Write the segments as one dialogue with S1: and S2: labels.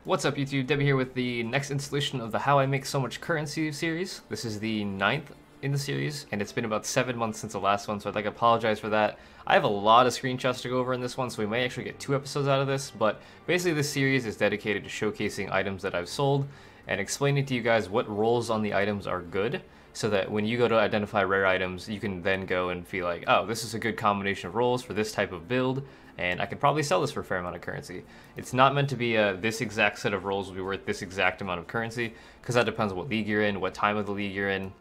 S1: What's up YouTube, Demi here with the next installation of the How I Make So Much Currency series. This is the 9th in the series, and it's been about 7 months since the last one, so I'd like to apologize for that. I have a lot of screenshots to go over in this one, so we may actually get 2 episodes out of this, but basically this series is dedicated to showcasing items that I've sold and explaining to you guys what rolls on the items are good, so that when you go to identify rare items, you can then go and feel like, oh, this is a good combination of rolls for this type of build, and I could probably sell this for a fair amount of currency. It's not meant to be this exact set of rolls will be worth this exact amount of currency, because that depends on what league you're in, what time of the league you're in,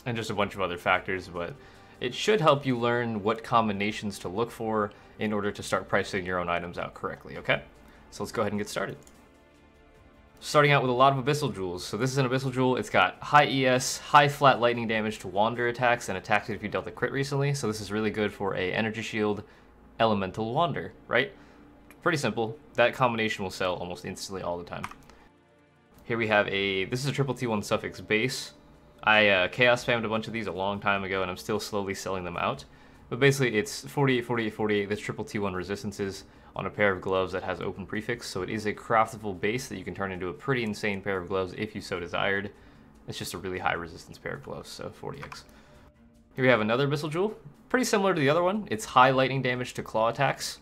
S1: and just a bunch of other factors, but it should help you learn what combinations to look for in order to start pricing your own items out correctly, okay? So let's go ahead and get started. Starting out with a lot of abyssal jewels. So this is an abyssal jewel. It's got high ES, high flat lightning damage to wander attacks, and attacks if you dealt a crit recently. So this is really good for a energy shield, elemental wander, right? Pretty simple. That combination will sell almost instantly all the time. Here we have this is a triple T1 suffix base. I chaos spammed a bunch of these a long time ago, and I'm still slowly selling them out. But basically, it's 48, 48, 48. This triple T1 resistances on a pair of gloves that has open prefix, so it is a craftable base that you can turn into a pretty insane pair of gloves if you so desired. It's just a really high resistance pair of gloves, so 40x. Here we have another abyssal jewel, pretty similar to the other one. It's high lightning damage to claw attacks,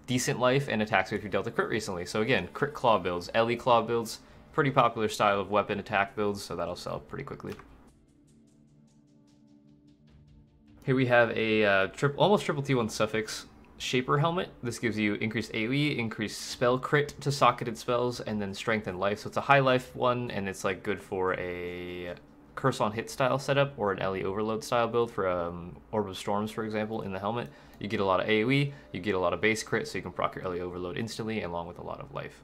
S1: decent life, and attacks if you dealt a crit recently. So again, crit claw builds, LE claw builds, pretty popular style of weapon attack builds, so that'll sell pretty quickly. Here we have a almost triple T1 suffix Shaper helmet. This gives you increased AoE, increased spell crit to socketed spells, and then strength and life. So it's a high life one, and it's like good for a curse on hit style setup or an LE overload style build for Orb of Storms, for example, in the helmet. You get a lot of AoE, you get a lot of base crit, so you can proc your LE overload instantly, along with a lot of life.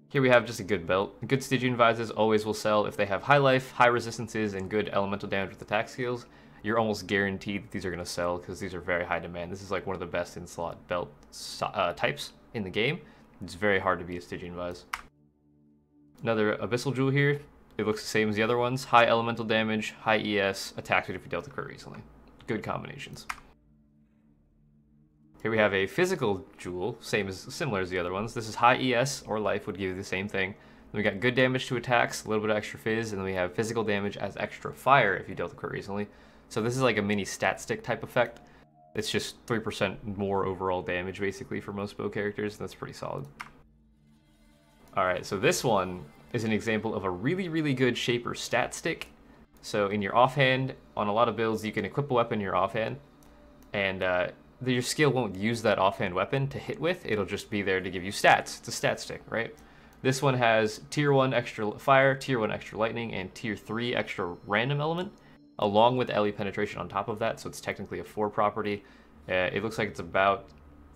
S1: Here we have just a good belt. Good Stygian Vises always will sell if they have high life, high resistances, and good elemental damage with attack skills. You're almost guaranteed that these are going to sell because these are very high demand. This is like one of the best in-slot belt types in the game. It's very hard to be a Stygian Vise. Another abyssal jewel here. It looks the same as the other ones. High elemental damage, high ES, attacked it if you dealt a crit recently. Good combinations. Here we have a physical jewel, similar as the other ones. This is high ES or life, would give you the same thing. Then we got good damage to attacks, a little bit of extra fizz, and then we have physical damage as extra fire if you dealt a crit recently. So this is like a mini stat stick type effect. It's just 3% more overall damage basically for most bow characters, and that's pretty solid. Alright, so this one is an example of a really, really good Shaper stat stick. So in your offhand, on a lot of builds, you can equip a weapon in your offhand, and your skill won't use that offhand weapon to hit with, it'll just be there to give you stats. It's a stat stick, right? This one has tier 1 extra fire, tier 1 extra lightning, and tier 3 extra random element, along with LE penetration on top of that, so it's technically a 4 property. It looks like it's about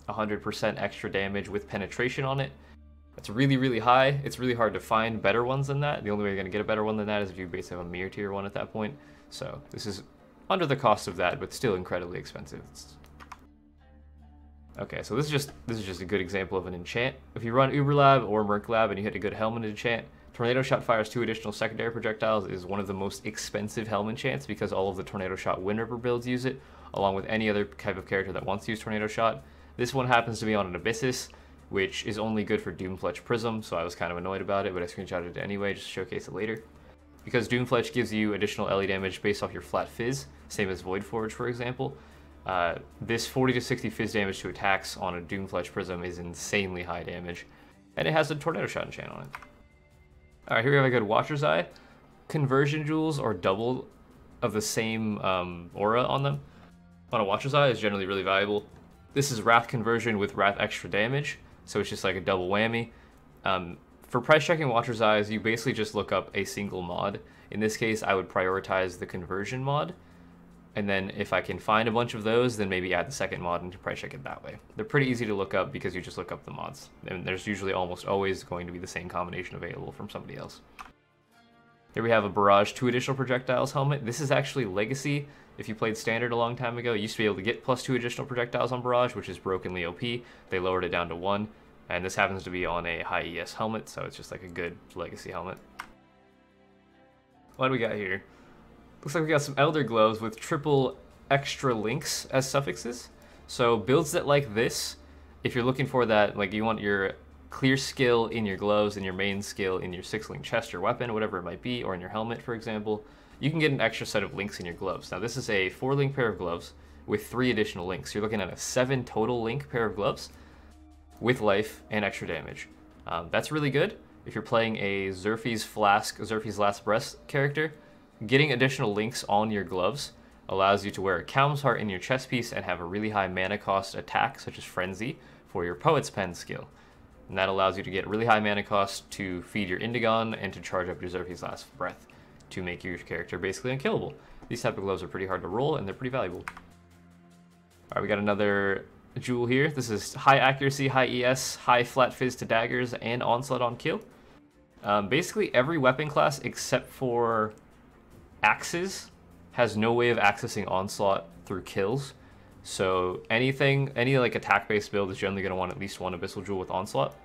S1: 100% extra damage with penetration on it. It's really, really high. It's really hard to find better ones than that. The only way you're going to get a better one than that is if you basically have a mere tier 1 at that point. So this is under the cost of that, but still incredibly expensive. Okay, so this is just a good example of an enchant. If you run Uberlab or Merklab and you hit a good helmet enchant, Tornado Shot fires 2 additional secondary projectiles is one of the most expensive helm enchants because all of the Tornado Shot Wind River builds use it, along with any other type of character that wants to use Tornado Shot. This one happens to be on an Abyssus, which is only good for Doomfletch Prism, so I was kind of annoyed about it, but I screenshotted it anyway just to showcase it later. Because Doomfletch gives you additional LE damage based off your flat fizz, same as Voidforge, for example. This 40 to 60 fizz damage to attacks on a Doomfletch Prism is insanely high damage, and it has a Tornado Shot enchant on it. Alright, here we have a good Watcher's Eye. Conversion jewels are double of the same aura on them. On a Watcher's Eye is generally really valuable. This is Wrath conversion with Wrath extra damage, so it's just like a double whammy. For price checking Watcher's Eyes, you basically just look up a single mod. In this case, I would prioritize the conversion mod, and then if I can find a bunch of those, then maybe add the second mod and price check it that way. They're pretty easy to look up because you just look up the mods, and there's usually almost always going to be the same combination available from somebody else. Here we have a Barrage 2 additional projectiles helmet. This is actually Legacy. If you played Standard a long time ago, you used to be able to get +2 additional projectiles on Barrage, which is brokenly OP. They lowered it down to 1, and this happens to be on a high ES helmet, so it's just like a good Legacy helmet. What do we got here? Looks like we got some Elder Gloves with triple extra links as suffixes. So builds that like this, if you're looking for that, like you want your clear skill in your gloves and your main skill in your 6-link chest or weapon, whatever it might be, or in your helmet, for example, you can get an extra set of links in your gloves. Now, this is a 4-link pair of gloves with 3 additional links. You're looking at a 7 total link pair of gloves with life and extra damage. That's really good. If you're playing a Xerxes Flask, Xerxes Last Breath character, getting additional links on your gloves allows you to wear a Calm's Heart in your chest piece and have a really high mana cost attack, such as Frenzy, for your Poet's Pen skill. And that allows you to get really high mana cost to feed your Indigon and to charge up your Xerxes Last Breath to make your character basically unkillable. These type of gloves are pretty hard to roll and they're pretty valuable. Alright, we got another jewel here. This is high accuracy, high ES, high flat fizz to daggers, and onslaught on kill. Basically every weapon class except for axes has no way of accessing onslaught through kills. So any like attack-based build is generally going to want at least one abyssal jewel with onslaught,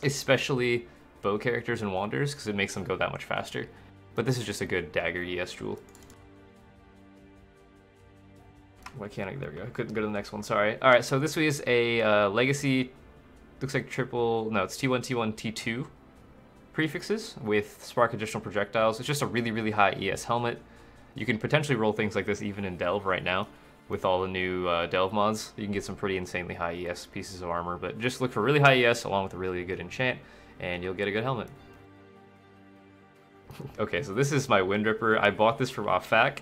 S1: especially bow characters and wanderers, because it makes them go that much faster. But this is just a good dagger ES jewel. Why can't I? There we go. I couldn't go to the next one. Sorry. All right. So this is a legacy. Looks like triple. No, it's T1, T1, T2 prefixes with spark additional projectiles. It's just a really, really high ES helmet. You can potentially roll things like this even in Delve right now with all the new Delve mods. You can get some pretty insanely high ES pieces of armor, but just look for really high ES along with a really good enchant, and you'll get a good helmet. Okay, so this is my Wind Ripper. I bought this from Offak.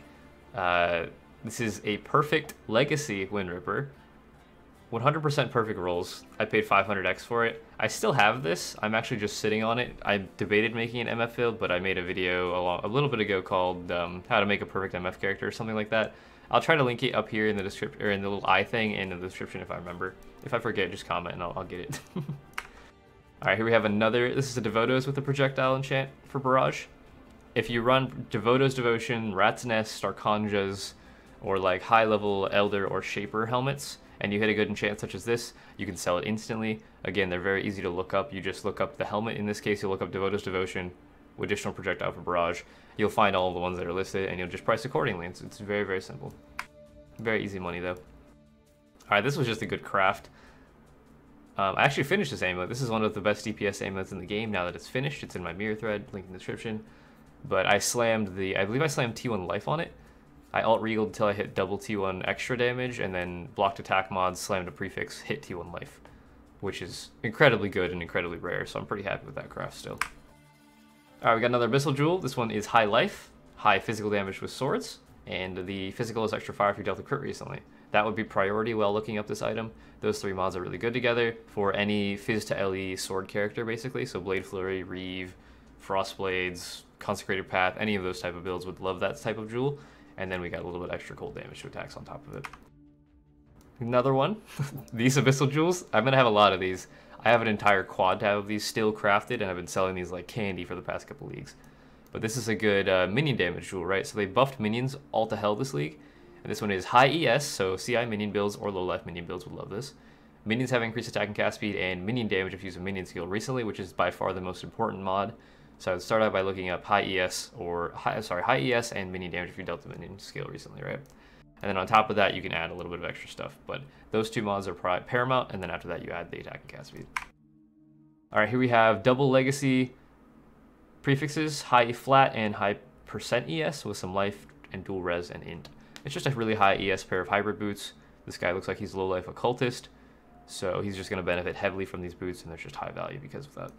S1: This is a perfect legacy Wind Ripper. 100% perfect rolls. I paid 500x for it. I still have this. I'm actually just sitting on it. I debated making an MF build, but I made a video a little bit ago called how to make a perfect MF character or something like that. I'll try to link it up here in the description, or in the little eye thing in the description if I remember. If I forget, just comment and I'll get it. Alright, here we have another. This is a Devoto's with a projectile enchant for Barrage. If you run Devoto's Devotion, Rat's Nest, Arkanja's, or like high-level Elder or Shaper helmets, and you hit a good enchant such as this, you can sell it instantly. Again, they're very easy to look up. You just look up the helmet. In this case, you'll look up Devoto's Devotion with additional projectile for Barrage. You'll find all of the ones that are listed, and you'll just price accordingly. It's very, very simple. Very easy money, though. Alright, this was just a good craft. I actually finished this amulet. This is one of the best DPS amulets in the game now that it's finished. It's in my mirror thread, link in the description. But I slammed I believe I slammed T1 life on it. I alt-regaled until I hit double T1 extra damage, and then blocked attack mods, slammed a prefix, hit T1 life, which is incredibly good and incredibly rare, so I'm pretty happy with that craft still. Alright, we got another Abyssal Jewel. This one is high life, high physical damage with swords, and the physical is extra fire if you dealt a crit recently. That would be priority while looking up this item. Those 3 mods are really good together for any Fizz to LE sword character, basically. So Blade Flurry, Reeve, Frostblades, Consecrated Path, any of those type of builds would love that type of jewel. And then we got a little bit extra cold damage to attacks on top of it. Another one, these Abyssal Jewels, I'm going to have a lot of these. I have an entire quad tab of these still crafted, and I've been selling these like candy for the past couple leagues. But this is a good minion damage jewel, right? So they buffed minions all to hell this league. And this one is high ES, so CI minion builds or low life minion builds would love this. Minions have increased attack and cast speed and minion damage if you use a minion skill recently, which is by far the most important mod. So I would start out by looking up high ES high ES and minion damage if you dealt the minion skill recently, right? And then on top of that, you can add a little bit of extra stuff. But those 2 mods are paramount, and then after that, you add the attack and cast speed. All right, here we have double legacy prefixes, high flat and high percent ES with some life and dual res and int. It's just a really high ES pair of hybrid boots. This guy looks like he's low life occultist, so he's just going to benefit heavily from these boots, and they're just high value because of that.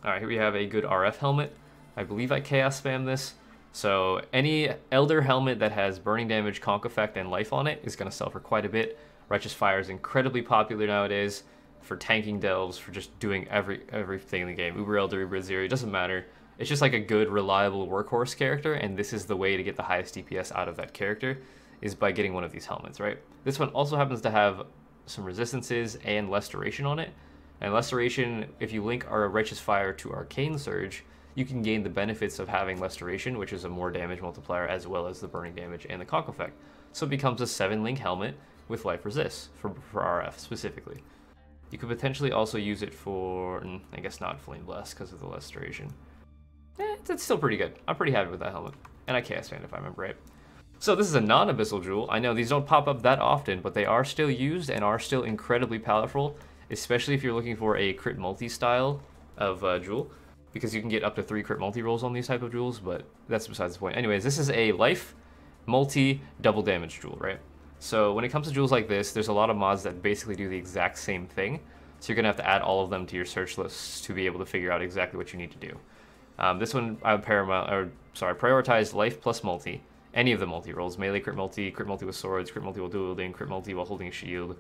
S1: All right, here we have a good RF helmet. I believe I chaos spam this. So any Elder helmet that has burning damage, conk effect, and life on it is going to sell for quite a bit. Righteous Fire is incredibly popular nowadays for tanking delves, for just doing everything in the game. Uber Elder, Uber Zero, it doesn't matter. It's just like a good, reliable workhorse character, and this is the way to get the highest DPS out of that character, is by getting one of these helmets, right? This one also happens to have some resistances and less duration on it. And less duration, if you link our Righteous Fire to Arcane Surge, you can gain the benefits of having less duration, which is a more damage multiplier, as well as the burning damage and the conk effect. So it becomes a 7-link helmet with life resist for RF specifically. You could potentially also use it for, I guess not Flame Blast because of the less duration. It's still pretty good. I'm pretty happy with that helmet. And I chaos fan if I remember right. So this is a non-abyssal jewel. I know these don't pop up that often, but they are still used and are still incredibly powerful, especially if you're looking for a crit multi style of jewel, because you can get up to 3 crit multi rolls on these type of jewels, but that's besides the point. Anyways, this is a life multi double damage jewel, right? So when it comes to jewels like this, there's a lot of mods that basically do the exact same thing. So you're gonna have to add all of them to your search lists to be able to figure out exactly what you need to do. This one I would prioritize life plus multi. Any of the multi rolls, melee crit multi with swords, crit multi while dual wielding, crit multi while holding a shield,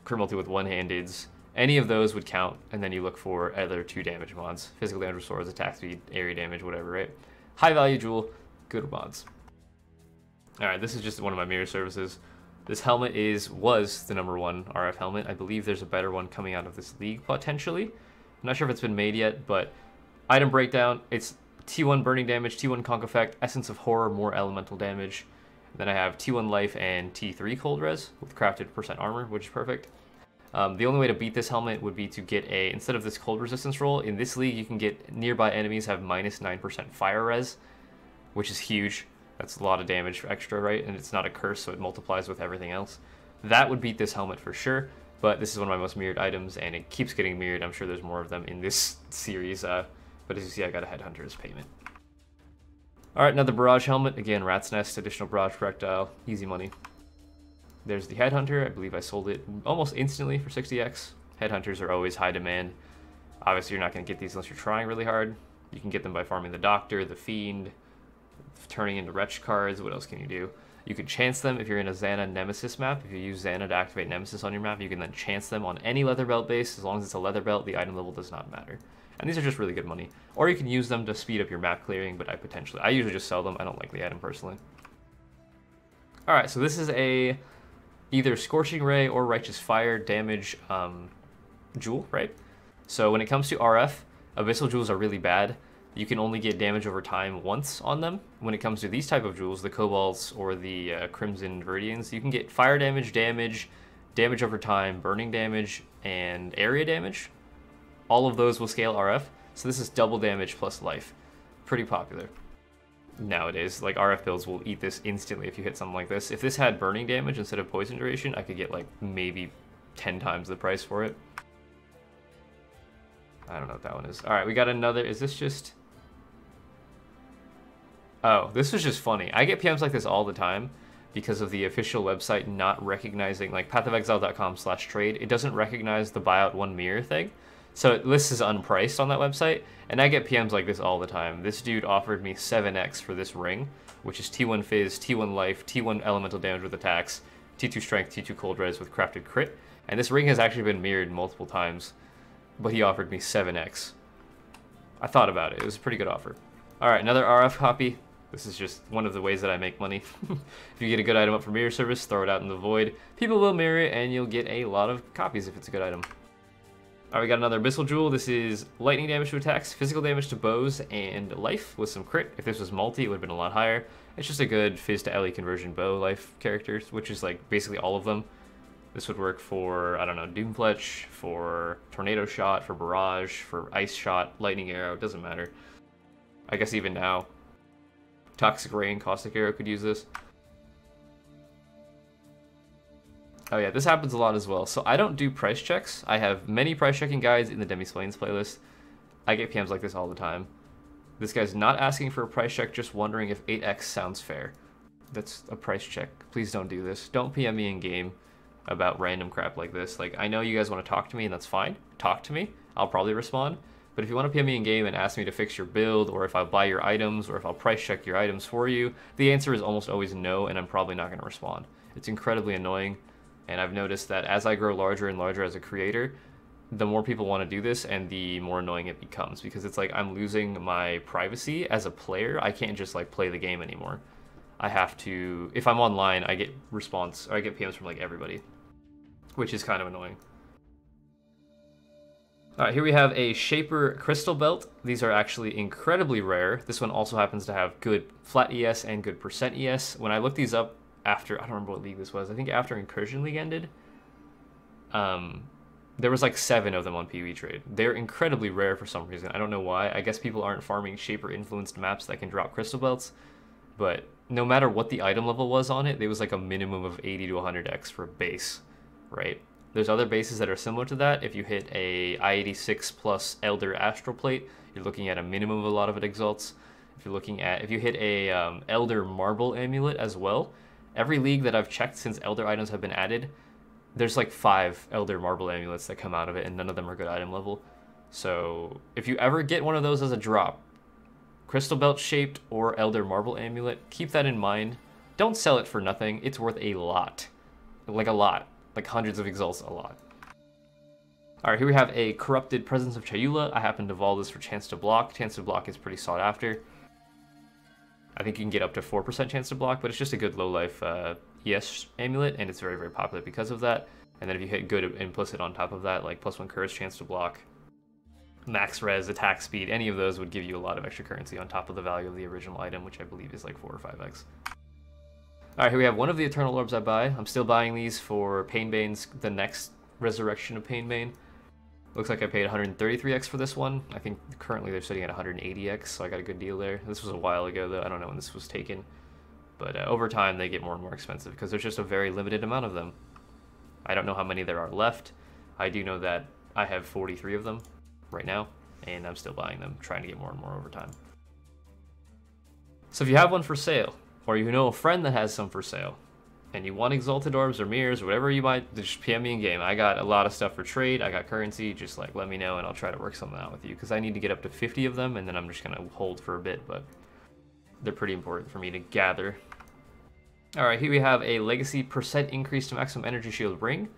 S1: crit multi with one-handeds. Any of those would count, and then you look for other 2 damage mods. Physical damage with swords, attack speed, area damage, whatever, right? High value jewel, good mods. Alright, this is just one of my mirror services. This helmet was the #1 RF helmet. I believe there's a better one coming out of this league, potentially. I'm not sure if it's been made yet, but item breakdown, it's T1 burning damage, T1 conk effect, essence of horror, more elemental damage. Then I have T1 life and T3 cold res with crafted % armor, which is perfect. The only way to beat this helmet would be to get instead of this cold resistance roll, in this league you can get nearby enemies have -9% fire res, which is huge. That's a lot of damage extra, right? And it's not a curse, so it multiplies with everything else. That would beat this helmet for sure, but this is one of my most mirrored items, and it keeps getting mirrored. I'm sure there's more of them in this series, but as you see, I got a Headhunter as payment. Alright, another Barrage helmet. Again, Rat's Nest, additional Barrage projectile, easy money. There's the Headhunter. I believe I sold it almost instantly for 60x. Headhunters are always high demand. Obviously, you're not going to get these unless you're trying really hard. You can get them by farming the Doctor, the Fiend, turning into Wretch cards. What else can you do? You can chance them if you're in a Xana Nemesis map. If you use Xana to activate Nemesis on your map, you can then chance them on any leather belt base. As long as it's a leather belt, the item level does not matter. And these are just really good money. Or you can use them to speed up your map clearing, but I usually just sell them. I don't like the item personally. Alright, so this is a either Scorching Ray or Righteous Fire damage jewel, right? So when it comes to RF, abyssal jewels are really bad. You can only get damage over time once on them. When it comes to these type of jewels, the Cobalts or the Crimson Viridians, you can get fire damage, damage over time, burning damage, and area damage. All of those will scale RF, so this is double damage plus life. Pretty popular nowadays. Like, RF builds will eat this instantly if you hit something like this. If this had burning damage instead of poison duration, I could get like maybe 10 times the price for it. I don't know what that one is. Alright, we got another. Is this just... Oh, this was just funny. I get PMs like this all the time because of the official website not recognizing, like pathofexile.com/trade. It doesn't recognize the buyout 1 mirror thing. So this is unpriced on that website, and I get PMs like this all the time. This dude offered me 7x for this ring, which is T1 Fizz, T1 Life, T1 Elemental Damage with attacks, T2 Strength, T2 Cold Res with crafted crit. And this ring has actually been mirrored multiple times, but he offered me 7x. I thought about it. It was a pretty good offer. Alright, another RF copy. This is just one of the ways that I make money. If you get a good item up for mirror service, throw it out in the void. People will mirror it, and you'll get a lot of copies if it's a good item. Alright, we got another Abyssal Jewel. This is lightning damage to attacks, physical damage to bows, and life with some crit. If this was multi, it would have been a lot higher. It's just a good Fizz to LE conversion bow life character, which is like basically all of them. This would work for, I don't know, Doomfletch, for Tornado Shot, for Barrage, for Ice Shot, Lightning Arrow, it doesn't matter. I guess even now, Toxic Rain, Caustic Arrow could use this. Oh yeah, this happens a lot as well. So I don't do price checks. I have many price checking guides in the Demi Splains playlist. I get PMs like this all the time. This guy's not asking for a price check, just wondering if 8x sounds fair. That's a price check. Please don't do this. Don't PM me in game about random crap like this. Like, I know you guys want to talk to me, and that's fine. Talk to me. I'll probably respond. But if you want to PM me in game and ask me to fix your build, or if I'll buy your items, or if I'll price check your items for you, the answer is almost always no, and I'm probably not going to respond. It's incredibly annoying, and I've noticed that as I grow larger and larger as a creator, the more people want to do this, and the more annoying it becomes, because it's like I'm losing my privacy as a player. I can't just like play the game anymore. I have to, if I'm online, I get response, or I get PMs from like everybody, which is kind of annoying. Alright, here we have a Shaper Crystal Belt. These are actually incredibly rare. This one also happens to have good flat ES and good percent ES. When I looked these up after, I don't remember what league this was, I think after Incursion League ended, there was like 7 of them on PvE Trade. They're incredibly rare for some reason. I don't know why. I guess people aren't farming Shaper-influenced maps that can drop Crystal Belts, but no matter what the item level was on it, there was like a minimum of 80 to 100x for base, right? There's other bases that are similar to that. If you hit a I-86 plus Elder Astral Plate, you're looking at a minimum of a lot of it exalts. If you hit a Elder Marble Amulet as well, every league that I've checked since Elder items have been added, there's like 5 Elder Marble Amulets that come out of it, and none of them are good item level. So if you ever get one of those as a drop, Crystal Belt shaped or Elder Marble Amulet, keep that in mind. Don't sell it for nothing. It's worth a lot. Like a lot. Like hundreds of exalts, a lot. Alright, here we have a Corrupted Presence of Chayula. I happen to evolve this for Chance to Block. Chance to Block is pretty sought after. I think you can get up to 4% Chance to Block, but it's just a good low life ES amulet, and it's very, very popular because of that. And then if you hit good implicit on top of that, like +1 curse, Chance to Block, max res, attack speed, any of those would give you a lot of extra currency on top of the value of the original item, which I believe is like 4 or 5x. Alright, here we have one of the Eternal Orbs I buy. I'm still buying these for Painbane's, the next Resurrection of Painbane. Looks like I paid 133x for this one. I think currently they're sitting at 180x, so I got a good deal there. This was a while ago though, I don't know when this was taken. But over time they get more and more expensive because there's just a very limited amount of them. I don't know how many there are left. I do know that I have 43 of them right now, and I'm still buying them, trying to get more and more over time. So if you have one for sale, or you know a friend that has some for sale, and you want Exalted Orbs or Mirrors, or whatever you might, just PM me in game. I got a lot of stuff for trade, I got currency, just like let me know and I'll try to work something out with you, because I need to get up to 50 of them, and then I'm just going to hold for a bit, but they're pretty important for me to gather. Alright, here we have a Legacy % increase to maximum energy shield ring.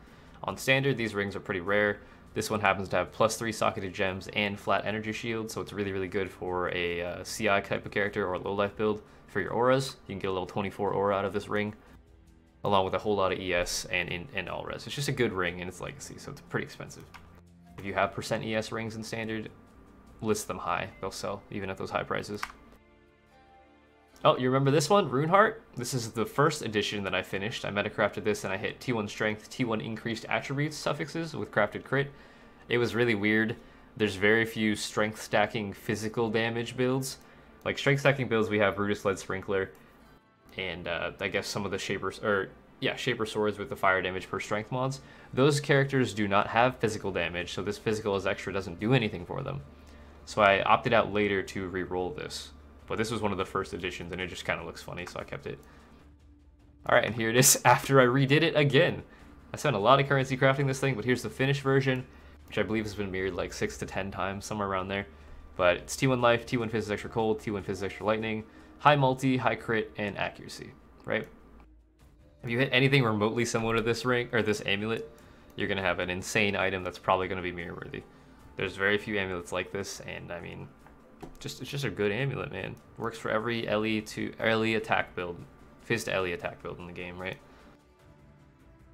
S1: On standard, these rings are pretty rare. This one happens to have +3 socketed gems and flat energy shield, so it's really, really good for a CI type of character or low life build. For your auras, you can get a level 24 aura out of this ring, along with a whole lot of ES and all res. It's just a good ring and it's Legacy, so it's pretty expensive. If you have % ES rings in standard, list them high. They'll sell, even at those high prices. Oh, you remember this one? Runeheart? This is the first edition that I finished. I metacrafted this and I hit T1 Strength, T1 Increased Attributes suffixes with Crafted Crit. It was really weird. There's very few strength stacking physical damage builds. Like strength stacking builds, we have Brutus Lead Sprinkler, and I guess some of the Shaper Swords with the fire damage per strength mods. Those characters do not have physical damage, so this physical as extra doesn't do anything for them. So I opted out later to re-roll this. But this was one of the first editions, and it just kind of looks funny, so I kept it. Alright, and here it is after I redid it again. I spent a lot of currency crafting this thing, but here's the finished version, which I believe has been mirrored like 6 to 10 times, somewhere around there. But it's T1 Life, T1 Physics Extra Cold, T1 Physics Extra Lightning, high multi, high crit, and accuracy, right? If you hit anything remotely similar to this ring, or this amulet, you're going to have an insane item that's probably going to be mirror worthy. There's very few amulets like this, and I mean, it's just a good amulet, man. Works for every LE to LE attack build, Fizz to LE attack build in the game, right?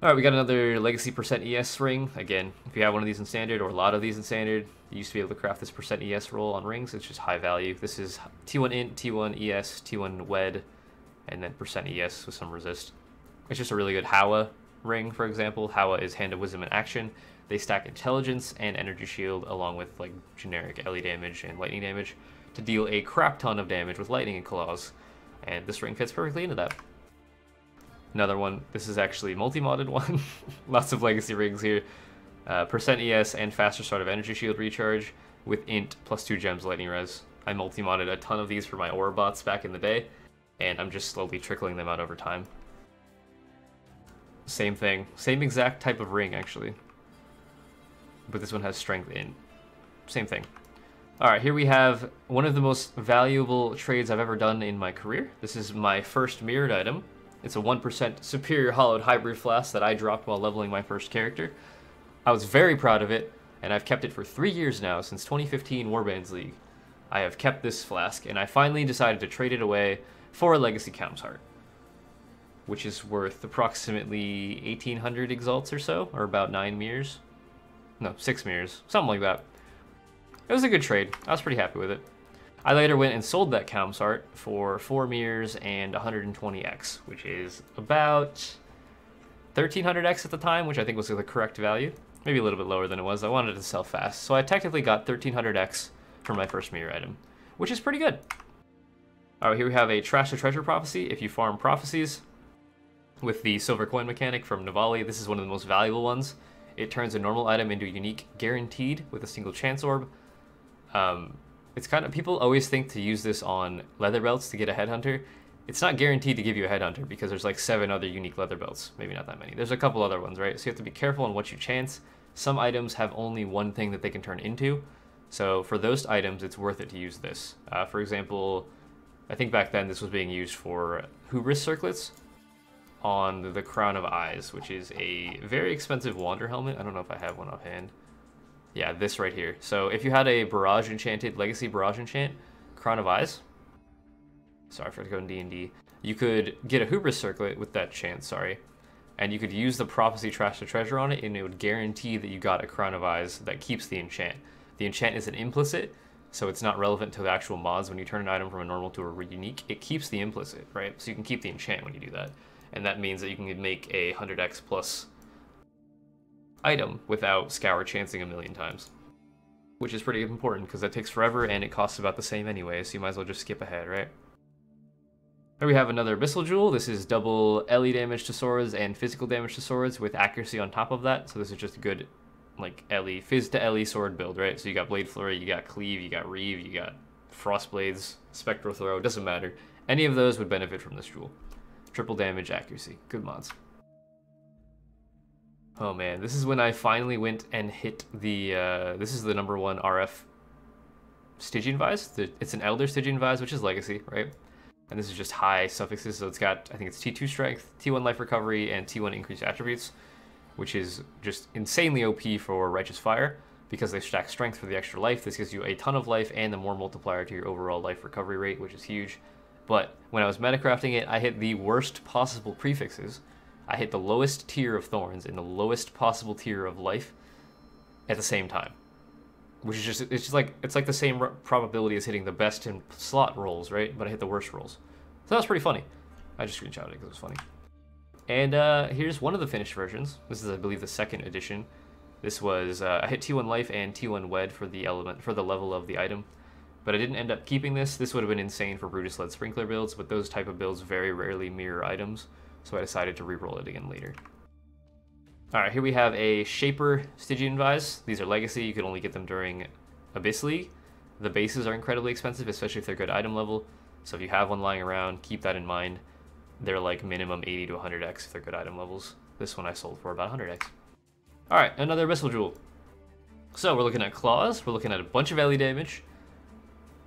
S1: Alright, we got another Legacy % ES ring. Again, if you have one of these in Standard, or a lot of these in Standard, you used to be able to craft this % ES roll on rings. It's just high value. This is T1 Int, T1 ES, T1 Wed, and then % ES with some resist. It's just a really good Hawa ring, for example. Hawa is Hand of Wisdom in action. They stack Intelligence and Energy Shield along with like generic LE damage and lightning damage to deal a crap ton of damage with lightning and claws. And this ring fits perfectly into that. Another one, this is actually a multi-modded one. Lots of Legacy rings here. % ES and faster start of Energy Shield recharge with Int +2 gems lightning res. I multi-modded a ton of these for my aura bots back in the day, and I'm just slowly trickling them out over time. Same thing, same exact type of ring actually. But this one has strength in. Same thing. Alright, here we have one of the most valuable trades I've ever done in my career. This is my first mirrored item. It's a 1% Superior Hollowed Hybrid Flask that I dropped while leveling my first character. I was very proud of it, and I've kept it for 3 years now, since 2015 Warbands League. I have kept this flask, and I finally decided to trade it away for a Legacy Cam's Heart, which is worth approximately 1,800 exalts or so, or about 9 mirrors. No, 6 mirrors, something like that. It was a good trade. I was pretty happy with it. I later went and sold that Cam's Heart for 4 mirrors and 120x, which is about 1,300x at the time, which I think was the correct value. Maybe a little bit lower than it was. I wanted to sell fast. So I technically got 1,300x for my first mirror item, which is pretty good. Alright, here we have a Trash to Treasure Prophecy. If you farm prophecies with the silver coin mechanic from Navali, this is one of the most valuable ones. It turns a normal item into a unique guaranteed with a single chance orb. It's kind of, people always think to use this on leather belts to get a headhunter. It's not guaranteed to give you a headhunter because there's like 7 other unique leather belts. Maybe not that many. There's a couple other ones, right? So you have to be careful on what you chance. Some items have only one thing that they can turn into. So for those items, it's worth it to use this. For example, I think back then this was being used for hubris circlets on the Crown of Eyes, which is a very expensive wander helmet. I don't know if I have one offhand. Yeah, this right here. So if you had a barrage enchanted, legacy barrage enchant, Crown of Eyes, sorry for going D&D, you could get a hubris circlet with that chance, and you could use the prophecy trash to treasure on it, and it would guarantee that you got a Crown of Eyes that keeps the enchant. The enchant is an implicit, so it's not relevant to the actual mods. When you turn an item from a normal to a unique, it keeps the implicit, right? So you can keep the enchant when you do that. And that means that you can make a 100x plus item without scour chancing a million times. Which is pretty important, because that takes forever and it costs about the same anyway, so you might as well just skip ahead, right? Here we have another Abyssal Jewel. This is double LE damage to swords and physical damage to swords with accuracy on top of that. So this is just a good, like, LE, Fizz to LE sword build, right? So you got Blade Flurry, you got Cleave, you got Reeve, you got Frost Blades, Spectral Throw, doesn't matter. Any of those would benefit from this jewel. Triple damage, accuracy. Good mods. Oh man, this is when I finally went and hit the, this is the #1 RF Stygian Vise. It's an Elder Stygian Vise, which is Legacy, right? And this is just high suffixes, so it's got, I think it's T2 Strength, T1 Life Recovery, and T1 Increased Attributes, which is just insanely OP for Righteous Fire, because they stack Strength for the extra life. This gives you a ton of life and the more multiplier to your overall life recovery rate, which is huge. But when I was metacrafting it, I hit the worst possible prefixes. I hit the lowest tier of thorns and the lowest possible tier of life at the same time. Which is just, it's like the same probability as hitting the best in slot rolls, right? But I hit the worst rolls. So that was pretty funny. I just screenshotted it because it was funny. And here's one of the finished versions. This is, I believe, the 2nd edition. This was, I hit T1 life and T1 wed for the element, for the level of the item. But I didn't end up keeping this. This would have been insane for Brutus-led Sprinkler builds, but those type of builds very rarely mirror items, so I decided to re-roll it again later. Alright, here we have a Shaper Stygian Vise. These are Legacy, you can only get them during Abyss League. The bases are incredibly expensive, especially if they're good item level, so if you have one lying around, keep that in mind. They're like minimum 80 to 100x if they're good item levels. This one I sold for about 100x. Alright, another Abyssal Jewel. So we're looking at Claws, we're looking at a bunch of LE damage.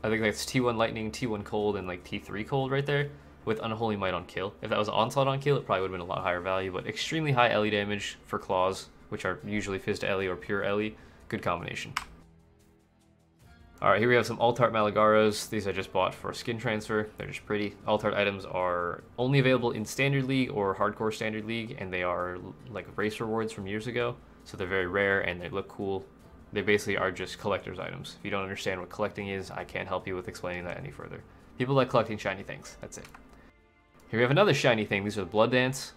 S1: I think that's T1 Lightning, T1 Cold, and like T3 Cold right there, with Unholy Might on kill. If that was Onslaught on kill, it probably would have been a lot higher value, but extremely high LE damage for Claws, which are usually Fizz to LE or pure LE. Good combination. Alright, here we have some Altart Malagaros. These I just bought for skin transfer. They're just pretty. Altart items are only available in Standard League or Hardcore Standard League, and they are like race rewards from years ago, so they're very rare and they look cool. They basically are just collector's items. If you don't understand what collecting is, I can't help you with explaining that any further. People like collecting shiny things. That's it. Here we have another shiny thing. These are the Blood Dance.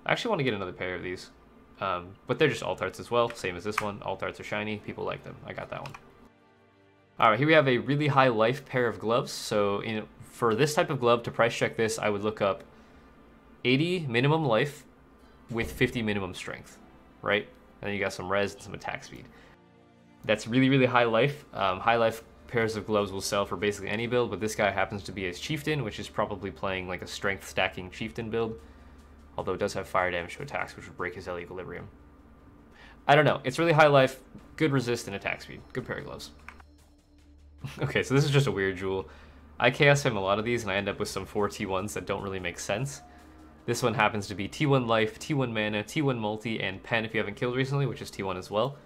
S1: I actually want to get another pair of these. But they're just Altarts as well, same as this one. Altarts are shiny. People like them. I got that one. Alright, here we have a really high life pair of gloves. So for this type of glove, to price check this, I would look up 80 minimum life with 50 minimum strength, right? And then you got some res and some attack speed. That's really, really high life. High life pairs of gloves will sell for basically any build, but this guy happens to be a Chieftain, which is probably playing like a strength stacking Chieftain build. Although it does have fire damage to attacks, which would break his L equilibrium. I don't know. It's really high life, good resist, and attack speed. Good pair of gloves. Okay, so this is just a weird jewel. I chaos him a lot of these, and I end up with some 4 T1s that don't really make sense. This one happens to be T1 life, T1 mana, T1 multi, and pen if you haven't killed recently, which is T1 as well.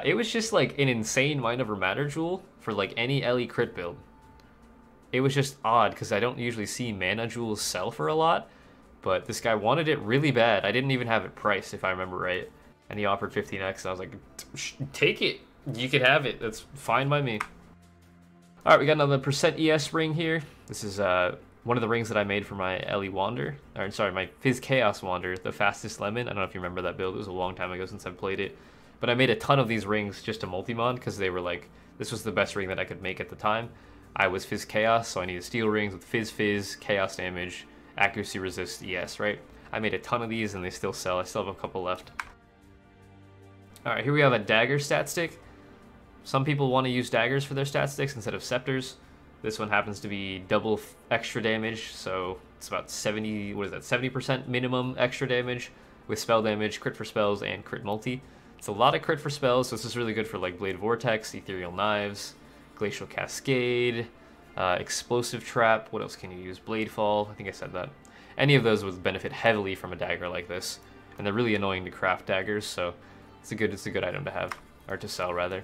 S1: It was just like an insane Mind Over Matter jewel for like any LE crit build. It was just odd because I don't usually see mana jewels sell for a lot, but this guy wanted it really bad. I didn't even have it priced if I remember right, and he offered 15x, and I was like, take it, you can have it, that's fine by me. Alright, we got another %ES ring here. This is one of the rings that I made for my LE Wander, or sorry, my Fizz Chaos Wander, the fastest lemon. I don't know if you remember that build, it was a long time ago since I've played it. But I made a ton of these rings just to multi-mod because they were like, this was the best ring that I could make at the time. I was Fizz Chaos, so I needed steel rings with Fizz, Chaos damage, accuracy resist, ES, right? I made a ton of these and they still sell. I still have a couple left. Alright, here we have a dagger stat stick. Some people want to use daggers for their stat sticks instead of scepters. This one happens to be double extra damage, so it's about 70, what is that, 70% minimum extra damage with spell damage, crit for spells, and crit multi. It's a lot of crit for spells, so this is really good for like Blade Vortex, Ethereal Knives, Glacial Cascade, Explosive Trap. What else can you use? Blade Fall, I think I said that. Any of those would benefit heavily from a dagger like this, and they're really annoying to craft daggers, so it's a good item to have, or to sell rather.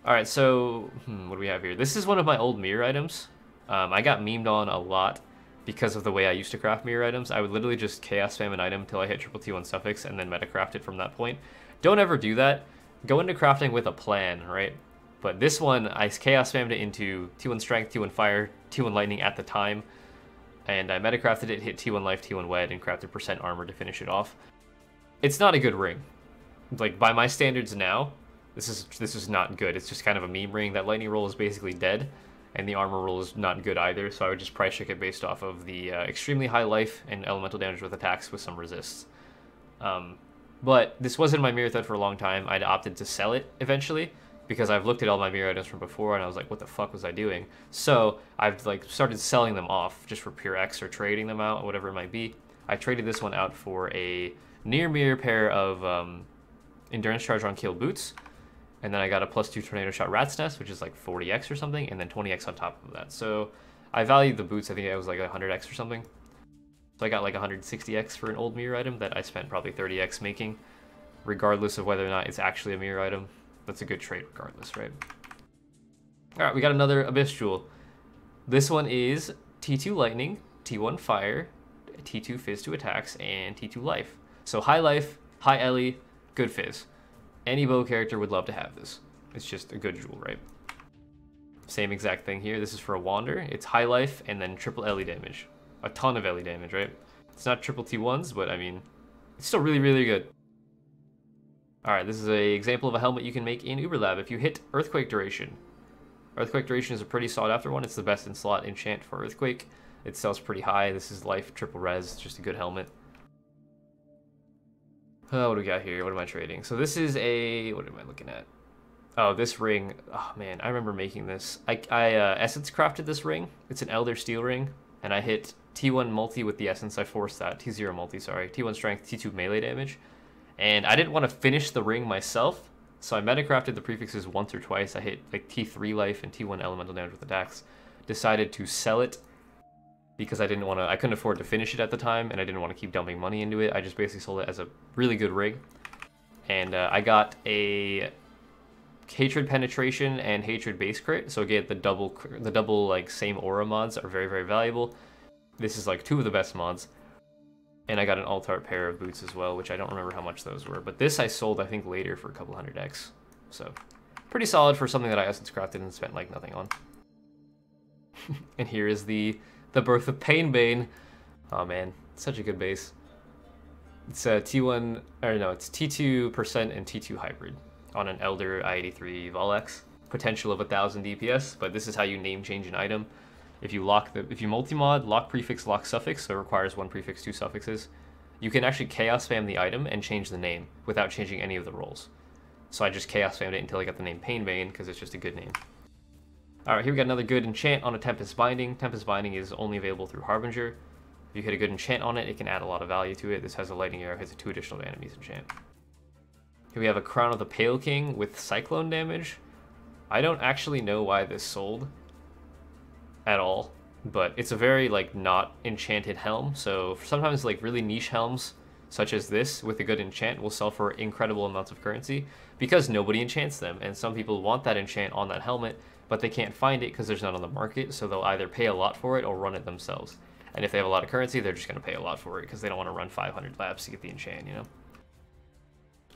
S1: Alright, so what do we have here? This is one of my old mirror items. I got memed on a lot because of the way I used to craft mirror items. I would literally just chaos spam an item until I hit triple T1 suffix and then metacraft it from that point. Don't ever do that. Go into crafting with a plan, right? But this one, I chaos spammed it into T1 strength, T1 fire, T1 lightning at the time. And I metacrafted it, hit T1 life, T1 wed, and crafted percent armor to finish it off. It's not a good ring. Like, by my standards now, this is not good. It's just kind of a meme ring. That lightning roll is basically dead, and the armor roll is not good either, so I would just price check it based off of the extremely high life and elemental damage with attacks with some resists. But this wasn't my mirror thread for a long time. I'd opted to sell it eventually, because I've looked at all my mirror items from before, and I was like, what the fuck was I doing? So I've like started selling them off just for pure X or trading them out, whatever it might be. I traded this one out for a near mirror pair of endurance charge on kill boots, and then I got a +2 tornado shot rat's nest, which is like 40x or something, and then 20x on top of that. So I valued the boots. I think it was like 100x or something. So I got like 160x for an old mirror item that I spent probably 30x making, regardless of whether or not it's actually a mirror item. That's a good trade regardless, right? All right, we got another Abyss Jewel. This one is T2 Lightning, T1 Fire, T2 Fizz to attacks, and T2 Life. So high life, high Ellie, good fizz. Any bow character would love to have this. It's just a good jewel, right? Same exact thing here. This is for a Wander. It's high life and then triple Ellie damage. A ton of Ellie damage, right? It's not triple T1s, but I mean, it's still really, really good. Alright, this is an example of a helmet you can make in Uberlab if you hit Earthquake Duration. Earthquake Duration is a pretty sought after one. It's the best in slot enchant for Earthquake. It sells pretty high. This is life, triple res, just a good helmet. What do we got here? What am I trading? So this is a... what am I looking at? Oh, this ring. Oh, man, I remember making this. I essence crafted this ring. It's an Elder Steel ring. And I hit T1 multi with the essence. I forced that. T0 multi, sorry. T1 strength, T2 melee damage. And I didn't want to finish the ring myself. So I metacrafted the prefixes once or twice. I hit like T3 life and T1 elemental damage with attacks. Decided to sell it because I couldn't afford to finish it at the time, and I didn't want to keep dumping money into it. I just basically sold it as a really good rig. And I got a Hatred Penetration and Hatred Base Crit, so again, the double like same aura mods are very, very valuable. This is like 2 of the best mods. And I got an alt-art pair of boots as well, which I don't remember how much those were, but this I sold, I think, later for a couple 100x. So, pretty solid for something that I essence crafted and spent like nothing on. And here is the birth of Painbane. Oh man, such a good base. It's a T1, or no, it's T2% and T2 hybrid on an Elder I-83 Volex. Potential of 1000 DPS, but this is how you name change an item. If you multi-mod, lock prefix, lock suffix, so it requires 1 prefix, 2 suffixes, you can actually chaos spam the item and change the name without changing any of the roles. So I just chaos spammed it until I got the name Painbane because it's just a good name. Alright, here we got another good enchant on a Tempest Binding. Tempest Binding is only available through Harbinger. If you hit a good enchant on it, it can add a lot of value to it. This has a lightning arrow, hits 2 additional enemies enchant. Here we have a Crown of the Pale King with Cyclone damage. I don't actually know why this sold at all, but it's a very like not enchanted helm, so sometimes like really niche helms such as this with a good enchant will sell for incredible amounts of currency because nobody enchants them, and some people want that enchant on that helmet, but they can't find it because there's none on the market, so they'll either pay a lot for it or run it themselves. And if they have a lot of currency, they're just going to pay a lot for it because they don't want to run 500 labs to get the enchant, you know?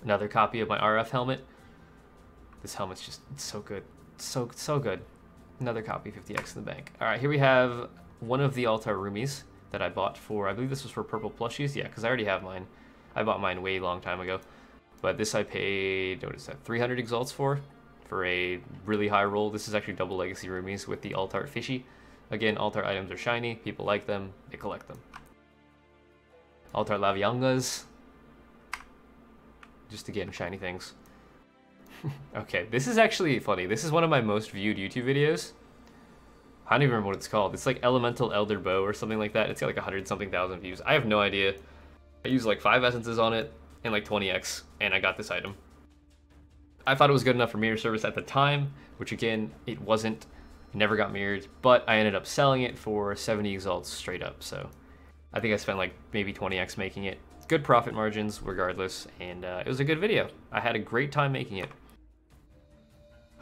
S1: Another copy of my RF helmet. This helmet's just, it's so good. So good. Another copy, 50x in the bank. Alright, here we have one of the Altar Roomies that I bought for, I believe this was for purple plushies. Yeah, because I already have mine. I bought mine way long time ago. But this I paid, what is that, 300 exalts for a really high roll. This is actually double legacy Roomies with the Altar Fishy. Again, Altar items are shiny, people like them, they collect them. Altar Laviangas. Just again, shiny things. Okay, this is actually funny. This is one of my most viewed YouTube videos. I don't even remember what it's called. It's like Elemental Elder Bow or something like that. It's got like 100-something thousand views. I have no idea. I used like 5 essences on it and like 20x, and I got this item. I thought it was good enough for mirror service at the time, which again, it wasn't. It never got mirrored, but I ended up selling it for 70 exalts straight up, so I think I spent like maybe 20x making it. Good profit margins regardless, and it was a good video. I had a great time making it.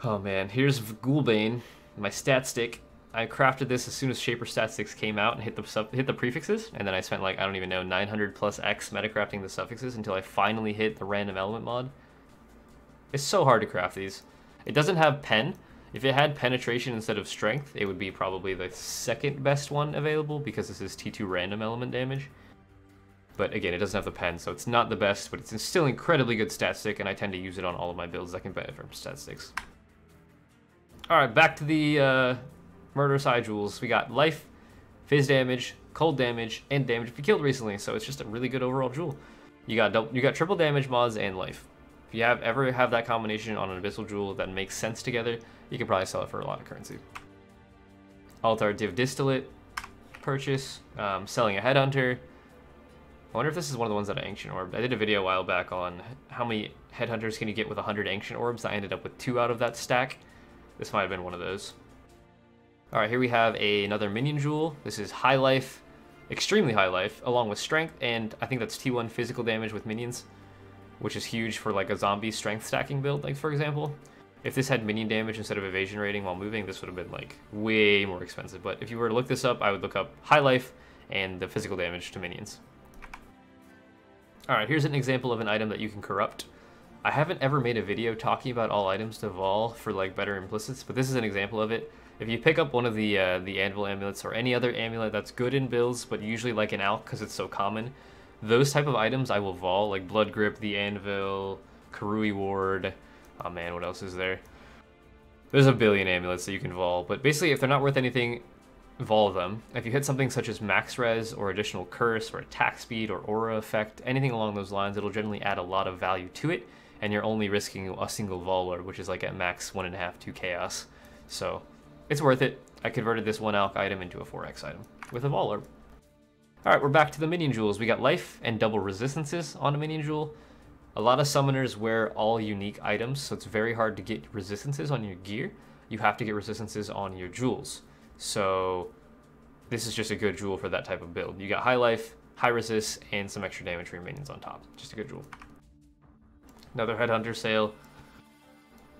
S1: Oh man, here's Ghoulbane, my stat stick. I crafted this as soon as Shaper stat sticks came out and hit the prefixes, and then I spent like, I don't even know, 900 plus X metacrafting the suffixes until I finally hit the random element mod. It's so hard to craft these. It doesn't have pen. If it had penetration instead of strength, it would be probably the second best one available because this is T2 random element damage. But again, it doesn't have the pen, so it's not the best, but it's still incredibly good stat stick, and I tend to use it on all of my builds that can benefit from stat sticks. Alright, back to the murderous eye jewels. We got life, phys damage, cold damage, and damage if you killed recently, so it's just a really good overall jewel. You got triple damage mods and life. If you ever have that combination on an abyssal jewel that makes sense together, you can probably sell it for a lot of currency. Altar Div Distillate, purchase, selling a headhunter. I wonder if this is one of the ones that are ancient orb. I did a video a while back on how many headhunters can you get with 100 ancient orbs. I ended up with 2 out of that stack. This might have been one of those. Alright, here we have another minion jewel. This is high life, extremely high life, along with strength, and I think that's T1 physical damage with minions, which is huge for like a zombie strength stacking build, like for example. If this had minion damage instead of evasion rating while moving, this would have been like way more expensive. But if you were to look this up, I would look up high life and the physical damage to minions. Alright, here's an example of an item that you can corrupt. I haven't ever made a video talking about all items to Vol for like better implicits, but this is an example of it. If you pick up one of the anvil amulets or any other amulet that's good in builds, but usually like an alch because it's so common, those type of items I will Vol, like Blood Grip, the Anvil, Karui Ward. Oh man, what else is there? There's a billion amulets that you can Vol, but basically if they're not worth anything, Vol them. If you hit something such as max res or additional curse or attack speed or aura effect, anything along those lines, it'll generally add a lot of value to it, and you're only risking a single Volar, which is like at max 1.5 to chaos. So it's worth it. I converted this 1 alch item into a 4x item with a Volar. Alright, we're back to the minion jewels. We got life and double resistances on a minion jewel. A lot of summoners wear all unique items, so it's very hard to get resistances on your gear. You have to get resistances on your jewels. So this is just a good jewel for that type of build. You got high life, high resist, and some extra damage for your minions on top. Just a good jewel. Another headhunter sale.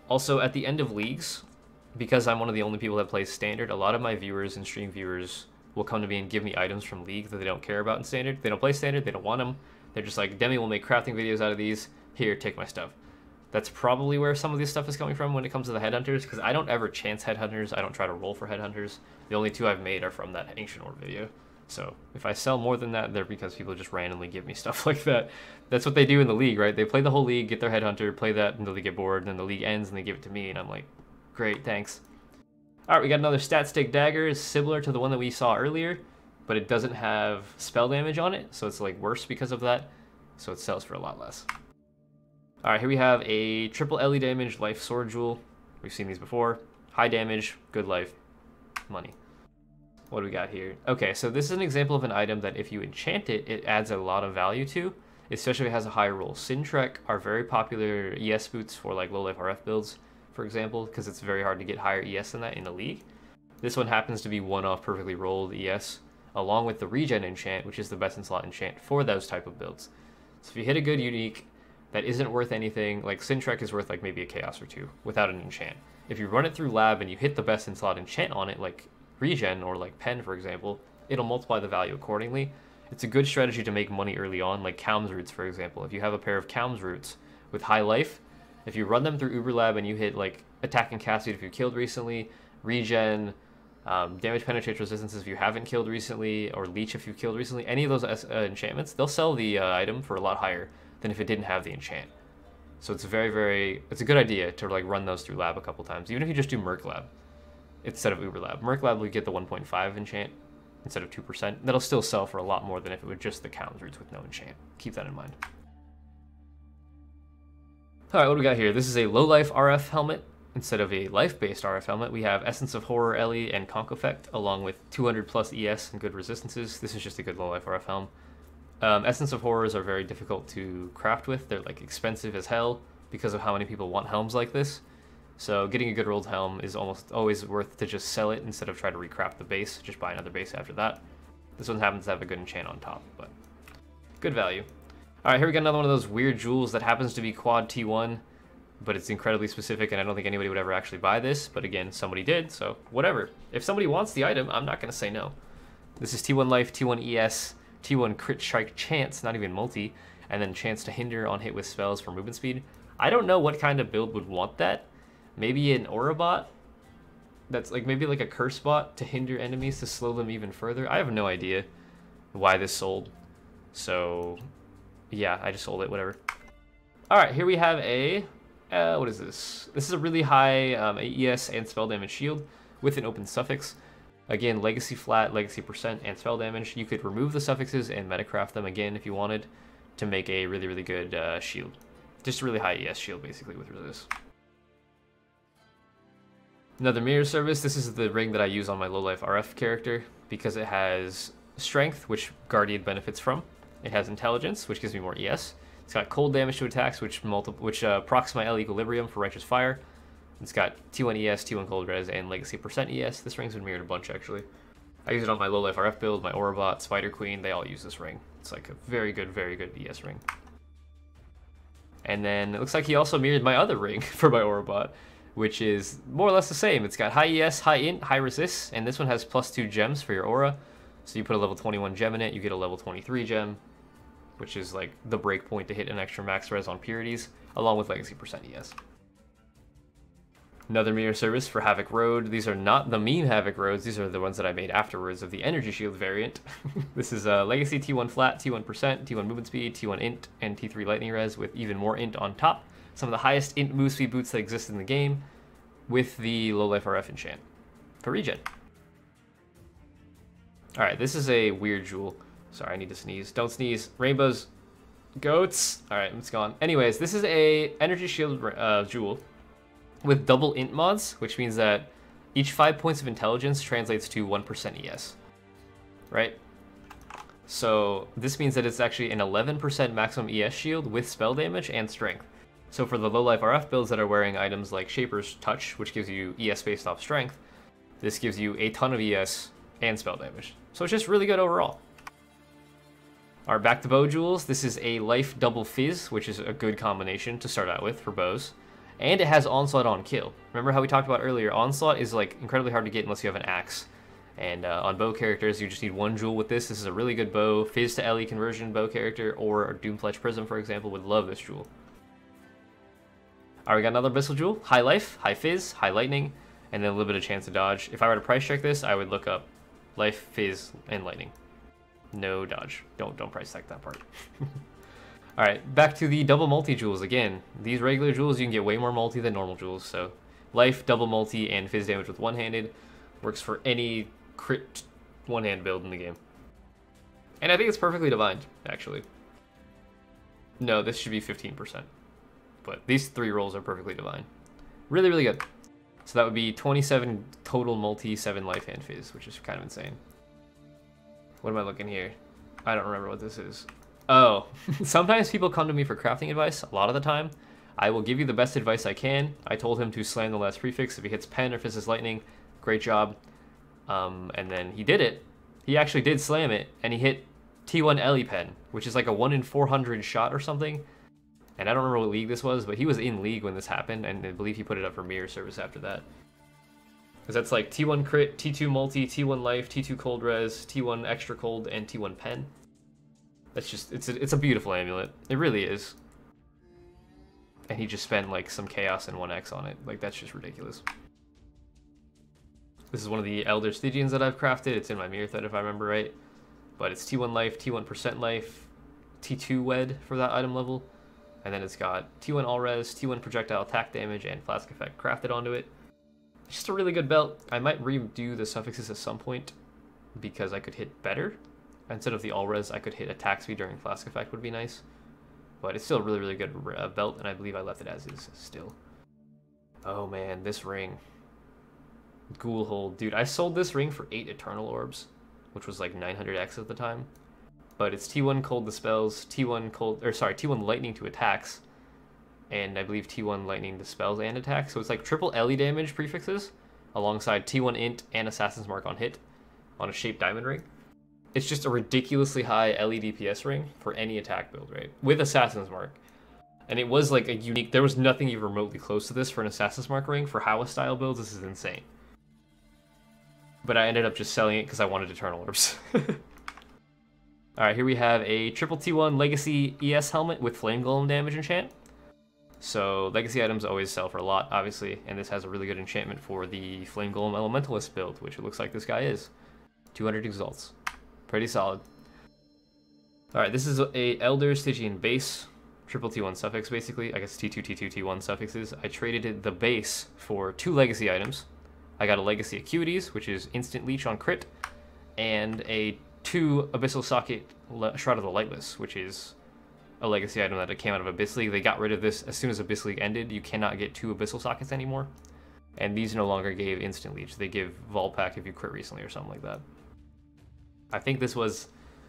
S1: Also, at the end of leagues, because I'm one of the only people that plays standard, a lot of my viewers and stream viewers will come to me and give me items from league that they don't care about in standard. They don't play standard, they don't want them. They're just like, Demi will make crafting videos out of these. Here, take my stuff. That's probably where some of this stuff is coming from when it comes to the headhunters, because I don't ever chance headhunters. I don't try to roll for headhunters. The only 2 I've made are from that ancient orb video. So if I sell more than that, they're because people just randomly give me stuff like that. That's what they do in the league, right? They play the whole league, get their headhunter, play that until they get bored, and then the league ends and they give it to me, and I'm like, great, thanks. Alright, we got another stat stick dagger. It's similar to the one that we saw earlier, but it doesn't have spell damage on it, so it's like worse because of that. So it sells for a lot less. Alright, here we have a triple LE damage life sword jewel. We've seen these before. High damage, good life, money. What do we got here? Okay, so this is an example of an item that if you enchant it, it adds a lot of value to, especially if it has a higher roll. Sintrek are very popular ES boots for like low life RF builds, for example, because it's very hard to get higher ES than that in the league. This one happens to be one-off perfectly rolled ES, along with the regen enchant, which is the best in slot enchant for those type of builds. So if you hit a good unique that isn't worth anything, like Sintrek is worth like maybe a chaos or 2 without an enchant. If you run it through lab and you hit the best in slot enchant on it, like regen or like pen for example, it'll multiply the value accordingly. It's a good strategy to make money early on, like Calm's Roots for example. If you have a pair of Calm's Roots with high life, if you run them through Uber Lab and you hit like attack and cast speed if you killed recently, regen, damage penetrate resistances if you haven't killed recently, or leech if you killed recently, any of those enchantments, they'll sell the item for a lot higher than if it didn't have the enchant. So it's it's a good idea to like run those through lab a couple times, even if you just do Merc Lab instead of Uber Lab. Merc Lab will get the 1.5 enchant instead of 2%. That'll still sell for a lot more than if it was just the Calm's Roots with no enchant. Keep that in mind. Alright, what do we got here? This is a low-life RF helmet. Instead of a life-based RF helmet, we have Essence of Horror, Ellie, and Conk Effect, along with 200 plus ES and good resistances. This is just a good low-life RF helm. Essence of Horrors are very difficult to craft with. They're like expensive as hell because of how many people want helms like this. So getting a good rolled helm is almost always worth to just sell it instead of try to recraft the base. Just buy another base after that. This one happens to have a good enchant on top, but good value. Alright, here we got another one of those weird jewels that happens to be quad T1, but it's incredibly specific, and I don't think anybody would ever actually buy this, but again, somebody did, so whatever. If somebody wants the item, I'm not going to say no. This is T1 life, T1 ES, T1 crit strike chance, not even multi, and then chance to hinder on hit with spells for movement speed. I don't know what kind of build would want that. Maybe an aura bot? That's like maybe like a curse bot to hinder enemies to slow them even further. I have no idea why this sold. So yeah, I just sold it, whatever. Alright, here we have a, what is this? This is a really high ES and spell damage shield with an open suffix. Again, legacy flat, legacy percent, and spell damage. You could remove the suffixes and metacraft them again if you wanted to make a really, really good shield. Just a really high ES shield, basically, with resist. Another mirror service. This is the ring that I use on my low-life RF character because it has strength, which Guardian benefits from. It has intelligence, which gives me more ES. It's got cold damage to attacks, which procs my L equilibrium for righteous fire. It's got T1 ES, T1 cold res, and legacy percent ES. This ring's been mirrored a bunch, actually. I use it on my low-life RF build, my Aura bot, Spider Queen. They all use this ring. It's like a very good ES ring. And then it looks like he also mirrored my other ring for my Aura bot, which is more or less the same. It's got high ES, high int, high resist, and this one has +2 gems for your aura. So you put a level 21 gem in it, you get a level 23 gem, which is like the break point to hit an extra max res on purities, along with legacy percent ES. Another mirror service for Havoc Road. These are not the meme Havoc Roads, these are the ones that I made afterwards of the Energy Shield variant. This is legacy T1 flat, T1%, T1 movement speed, T1 int, and T3 lightning res with even more int on top. Some of the highest int move speed boots that exist in the game with the low life RF enchant for regen. Alright, this is a weird jewel. Sorry, I need to sneeze. Don't sneeze. Rainbows. Goats. Alright, it's gone. Anyways, this is a energy shield jewel with double int mods, which means that each 5 points of intelligence translates to 1% ES. Right? So this means that it's actually an 11% maximum ES shield with spell damage and strength. So for the low-life RF builds that are wearing items like Shaper's Touch, which gives you ES based off strength, this gives you a ton of ES and spell damage. So it's just really good overall. Alright, back to bow jewels. This is a life double fizz, which is a good combination to start out with for bows. And it has onslaught on kill. Remember how we talked about earlier, onslaught is like incredibly hard to get unless you have an axe. And on bow characters, you just need one jewel with this. This is a really good bow. Fizz to LE conversion bow character, or a Doomfletch Prism, for example, would love this jewel. Alright, we got another abyssal jewel. High life, high fizz, high lightning, and then a little bit of chance to dodge. If I were to price check this, I would look up life, fizz, and lightning. No dodge. Don't price tag that part. Alright, back to the double multi jewels again. These regular jewels, you can get way more multi than normal jewels, so life, double multi, and fizz damage with one-handed works for any crit one-hand build in the game. And I think it's perfectly divined, actually. No, this should be 15%. But these three rolls are perfectly divine. Really, really good. So that would be 27 total multi, 7 life and fizz, which is kind of insane. What am I looking here? I don't remember what this is. Oh, sometimes people come to me for crafting advice. A lot of the time, I will give you the best advice I can. I told him to slam the last prefix if he hits pen or fizzes lightning. Great job. And then he did it. He actually did slam it, and he hit T1 LE pen, which is like a 1 in 400 shot or something. And I don't remember what league this was, but he was in league when this happened, and I believe he put it up for mirror service after that. Because that's like T1 crit, T2 multi, T1 life, T2 cold res, T1 extra cold, and T1 pen. That's just, it's a beautiful amulet. It really is. And he just spent like some chaos and 1x on it. Like, that's just ridiculous. This is one of the Elder Stygians that I've crafted. It's in my mirror thread if I remember right. But it's T1 life, T1% life, T2 wed for that item level. And then it's got T1 all res, T1 projectile attack damage, and flask effect crafted onto it. Just a really good belt. I might redo the suffixes at some point because I could hit better. Instead of the all res, I could hit attack speed during flask effect would be nice. but it's still a really, really good belt, and I believe I left it as is still. Oh man, this ring. Ghoul Hold. Dude, I sold this ring for 8 Eternal Orbs, which was like 900x at the time. But it's T1 Cold to spells, T1 Lightning to attacks, and I believe T1 Lightning to spells and attacks. So it's like triple LE damage prefixes, alongside T1 Int and Assassin's Mark on hit, on a shaped diamond ring. It's just a ridiculously high LE DPS ring for any attack build, right? With Assassin's Mark. And it was like a unique, there was nothing even remotely close to this for an Assassin's Mark ring. For Howa style builds, this is insane. But I ended up just selling it because I wanted Eternal Orbs. Alright, here we have a triple T1 Legacy ES helmet with Flame Golem damage enchant. So Legacy items always sell for a lot, obviously, and this has a really good enchantment for the Flame Golem Elementalist build, which it looks like this guy is. 200 exalts. Pretty solid. Alright, this is a Elder Stygian base. Triple T1 suffix, basically. I guess T2, T2, T1 suffixes. I traded the base for 2 legacy items. I got a Legacy Acuities, which is instant leech on crit, and a 2 Abyssal Socket Shroud of the Lightless, which is a legacy item that came out of Abyss League. They got rid of this as soon as Abyss League ended. You cannot get 2 Abyssal Sockets anymore. And these no longer gave instant leech. They give Volpack if you crit recently or something like that. I think this was,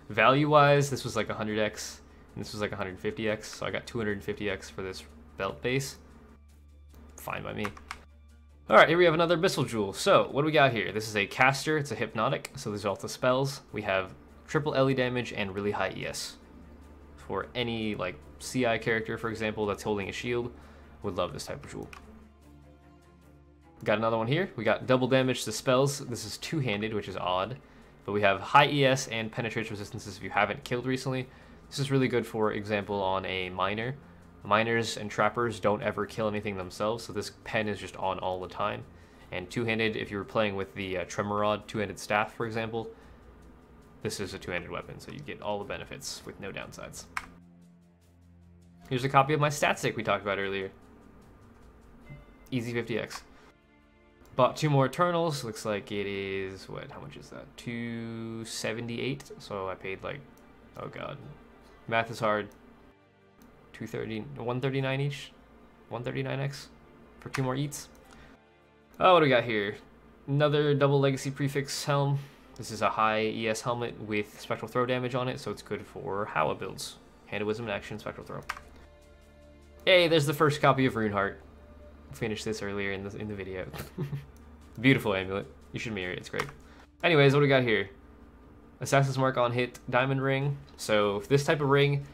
S1: value-wise, this was like 100x, and this was like 150x, so I got 250x for this belt base. Fine by me. Alright, here we have another Abyssal Jewel. So, what do we got here? This is a caster, it's a hypnotic, so these are all the spells. We have triple LE damage and really high ES. For any, like, CI character, for example, that's holding a shield, would love this type of jewel. Got another one here. We got double damage to spells. This is two-handed, which is odd. But we have high ES and penetration resistances if you haven't killed recently. This is really good, for example, on a miner. Miners and trappers don't ever kill anything themselves, so this pen is just on all the time. And two-handed, if you were playing with the tremor two-handed staff, for example, this is a two-handed weapon, so you get all the benefits with no downsides. Here's a copy of my stat stick we talked about earlier. Easy 50x. Bought 2 more Eternals. Looks like it is, what, how much is that? 278. So I paid like, oh god. Math is hard. 139 each. 139x for 2 more eats. Oh, what do we got here? Another double legacy prefix helm. This is a high ES helmet with spectral throw damage on it, so it's good for Howa builds. Hand of Wisdom in action, spectral throw. Hey, there's the first copy of Runeheart. Finished this earlier in the video. Beautiful amulet. You should mirror it, it's great. Anyways, what do we got here? Assassin's Mark on hit, diamond ring. So this type of ring,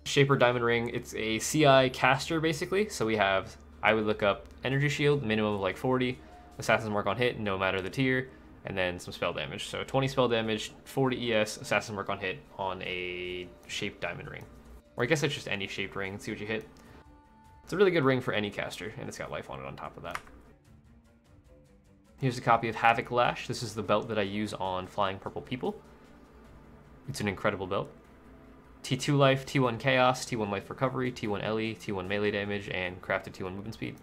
S1: Shaper diamond ring, it's a CI caster basically. So we have, I would look up energy shield, minimum of like 40, Assassin's Mark on hit, no matter the tier, and then some spell damage. So 20 spell damage, 40 ES, Assassin's Mark on hit on a shaped diamond ring. Or I guess it's just any shaped ring, see what you hit. It's a really good ring for any caster, and it's got life on it on top of that. Here's a copy of Havoc Lash. This is the belt that I use on Flying Purple People. It's an incredible belt. T2 life, T1 chaos, T1 life recovery, T1 LE, T1 melee damage, and crafted T1 movement speed.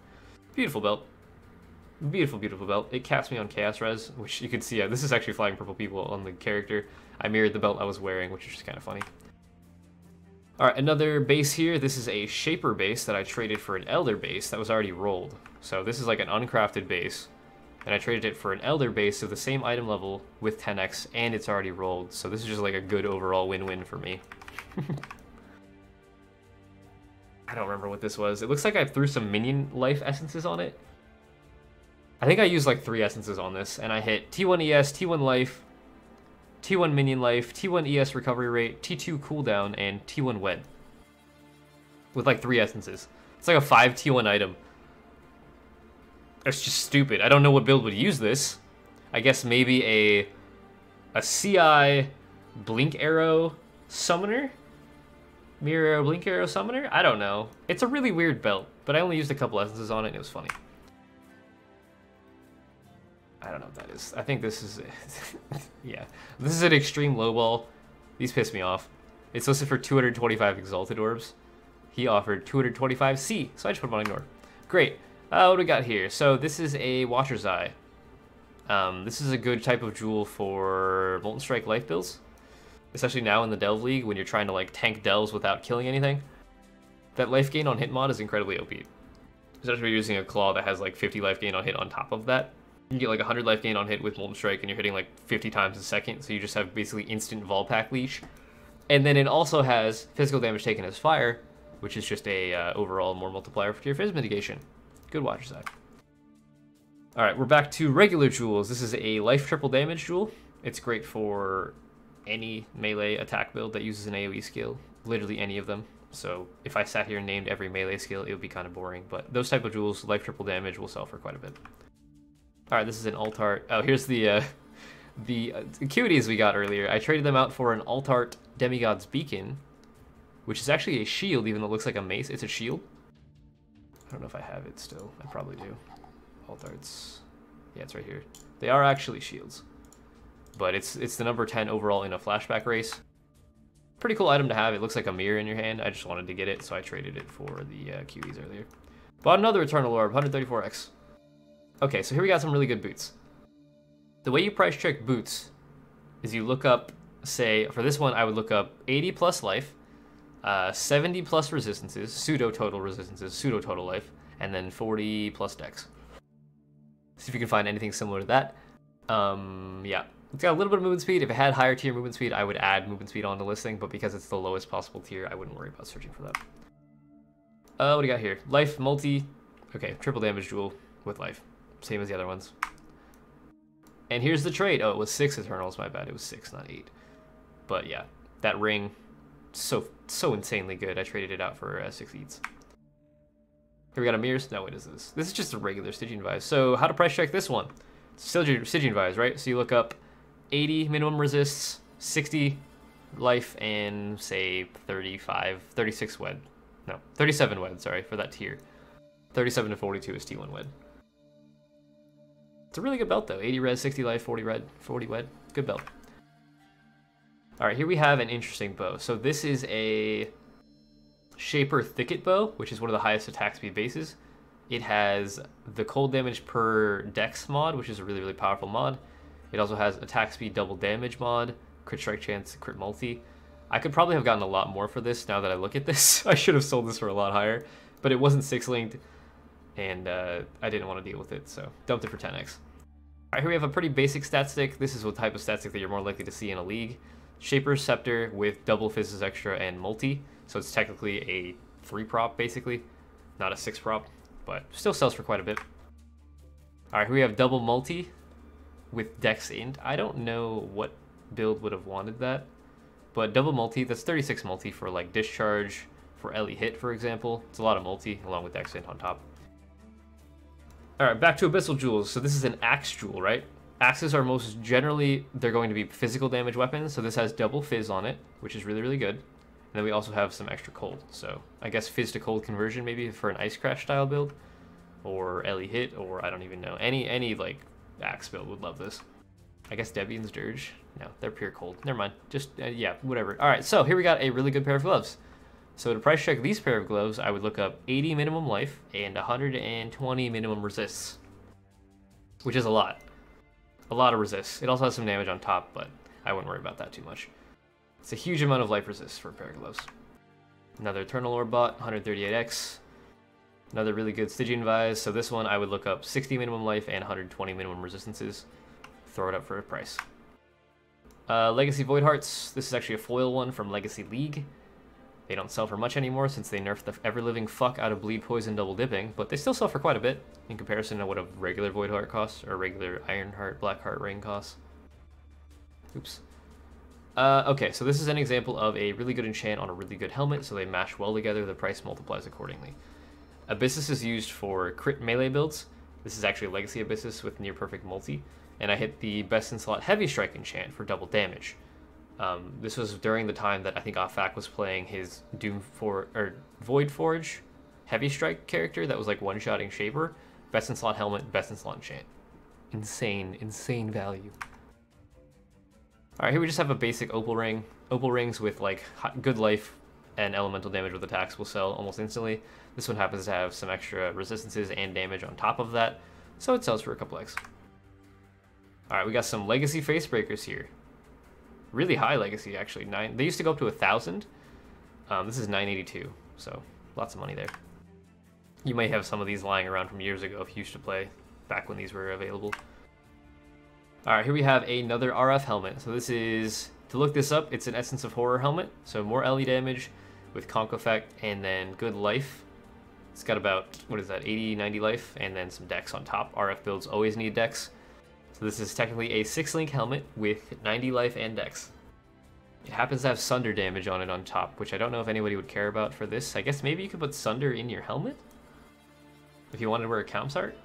S1: Beautiful belt. Beautiful, beautiful belt. It caps me on chaos res, which you can see. This is actually Flying Purple People on the character. I mirrored the belt I was wearing, which is just kind of funny. Alright, another base here. This is a Shaper base that I traded for an Elder base that was already rolled. So this is like an uncrafted base, and I traded it for an Elder base of the same item level with 10x, and it's already rolled. So this is just like a good overall win-win for me. I don't remember what this was. It looks like I threw some minion life essences on it. I think I used like 3 essences on this, and I hit T1 ES, T1 life, T1 minion life, T1 ES recovery rate, T2 cooldown, and T1 wed. With like 3 essences. It's like a 5 T1 item. It's just stupid. I don't know what build would use this. I guess maybe a CI blink arrow summoner? Mirror arrow blink arrow summoner? I don't know. It's a really weird belt, but I only used a couple essences on it and it was funny. I don't know what that is. I think this is yeah. This is an extreme lowball. These piss me off. It's listed for 225 exalted orbs. He offered 225C, so I just put them on ignore. Great. What do we got here? So this is a Watcher's Eye. This is a good type of jewel for Molten Strike life builds, especially now in the Delve League when you're trying to like tank delves without killing anything. That life gain on hit mod is incredibly OP. Especially if you're using a claw that has like 50 life gain on hit on top of that. You can get like 100 life gain on hit with Molten Strike, and you're hitting like 50 times a second, so you just have basically instant Volpack leash. And then it also has physical damage taken as fire, which is just a overall more multiplier for your Fizz mitigation. Good Watcher side. Alright, we're back to regular jewels. This is a life triple damage jewel. It's great for any melee attack build that uses an AoE skill, literally any of them. So if I sat here and named every melee skill, it would be kind of boring. But those type of jewels, life triple damage, will sell for quite a bit. Alright, this is an alt art. Oh, here's the cuties we got earlier. I traded them out for an alt art Demigod's Beacon, which is actually a shield, even though it looks like a mace. It's a shield. I don't know if I have it still. I probably do. Alt arts. Yeah, it's right here. They are actually shields. But it's the number 10 overall in a flashback race. Pretty cool item to have. It looks like a mirror in your hand. I just wanted to get it, so I traded it for the cuties earlier. Bought another Eternal Orb, 134x. Okay, so here we got some really good boots. The way you price check boots is you look up, say, for this one, I would look up 80 plus life, 70 plus resistances, pseudo total resistances, pseudo total life, and then 40 plus dex. See if you can find anything similar to that. Yeah, it's got a little bit of movement speed. If it had higher tier movement speed, I would add movement speed on the listing, but because it's the lowest possible tier, I wouldn't worry about searching for that. What do you got here? Life, multi, okay, triple damage jewel with life. Same as the other ones. And here's the trade. Oh, it was 6 Eternals, my bad. It was 6, not 8. But yeah, that ring, so insanely good. I traded it out for 6 eats. Here we got a mirrors. No, what is this? This is just a regular Stygian Vise. So how to price check this one? Stygian Vise, right? So you look up 80 minimum resists, 60 life, and say 36 wed. No, 37 wed, sorry, for that tier. 37 to 42 is T1 wed. It's a really good belt though. 80 res, 60 life, 40 red, 40 wed. Good belt. Alright, here we have an interesting bow. So this is a Shaper Thicket bow, which is one of the highest attack speed bases. It has the cold damage per dex mod, which is a really, really powerful mod. It also has attack speed double damage mod, crit strike chance, crit multi. I could probably have gotten a lot more for this now that I look at this. I should have sold this for a lot higher, but it wasn't 6-linked, and I didn't want to deal with it, so dumped it for 10x. Alright, here we have a pretty basic stat stick. This is what type of stat stick that you're more likely to see in a league. Shaper's Scepter with double Fizzes Extra and multi. So it's technically a 3 prop, basically. Not a 6 prop, but still sells for quite a bit. Alright, here we have double multi with Dex Int. I don't know what build would have wanted that, but double multi, that's 36 multi for like Discharge, for Ellie Hit, for example. It's a lot of multi, along with Dex Int on top. Alright, back to Abyssal Jewels. So this is an Axe Jewel, right? Axes are most generally, they're going to be physical damage weapons, so this has double Fizz on it, which is really, really good. And then we also have some extra cold, so I guess Fizz to cold conversion maybe for an Ice Crash style build, or Ellie Hit, or I don't even know. Any like Axe build would love this. I guess Debian's Dirge. No, they're pure cold. Never mind. Just, yeah, whatever. Alright, so here we got a really good pair of gloves. So to price check these pair of gloves, I would look up 80 minimum life and 120 minimum resists, which is a lot. A lot of resists. It also has some damage on top, but I wouldn't worry about that too much. It's a huge amount of life resist for a pair of gloves. Another Eternal Orb bot, 138x. Another really good Stygian Vise. So this one I would look up 60 minimum life and 120 minimum resistances. Throw it up for a price. Legacy Void Hearts. This is actually a foil one from Legacy League. They don't sell for much anymore since they nerfed the ever-living fuck out of Bleed Poison double dipping, but they still sell for quite a bit in comparison to what a regular Void Heart costs, or regular Iron Heart, Black Heart Ring costs. Oops. Okay, so this is an example of a really good enchant on a really good helmet, so they mash well together, the price multiplies accordingly. Abyssus is used for crit melee builds. This is actually a Legacy Abyssus with near perfect multi, and I hit the best in slot Heavy Strike enchant for double damage. This was during the time that I think Offak was playing his Void Forge Heavy Strike character that was like one-shotting Shaper. Best in slot helmet, best in slot enchant. Insane, insane value. Alright, here we just have a basic Opal Ring. Opal Rings with like good life and elemental damage with attacks will sell almost instantly. This one happens to have some extra resistances and damage on top of that, so it sells for a couple X. Alright, we got some Legacy Facebreakers here. Really high legacy, actually. They used to go up to 1,000. This is 982, so lots of money there. You may have some of these lying around from years ago if you used to play back when these were available. Alright, here we have another RF helmet. So this is, to look this up, it's an Essence of Horror helmet. So more LE damage with conk effect and then good life. It's got about, what is that, 80, 90 life, and then some dex on top. RF builds always need dex. So this is technically a 6-link helmet with 90 life and dex. It happens to have Sunder damage on it on top, which I don't know if anybody would care about for this. I guess maybe you could put Sunder in your helmet? If you wanted to wear a Calm's Heart?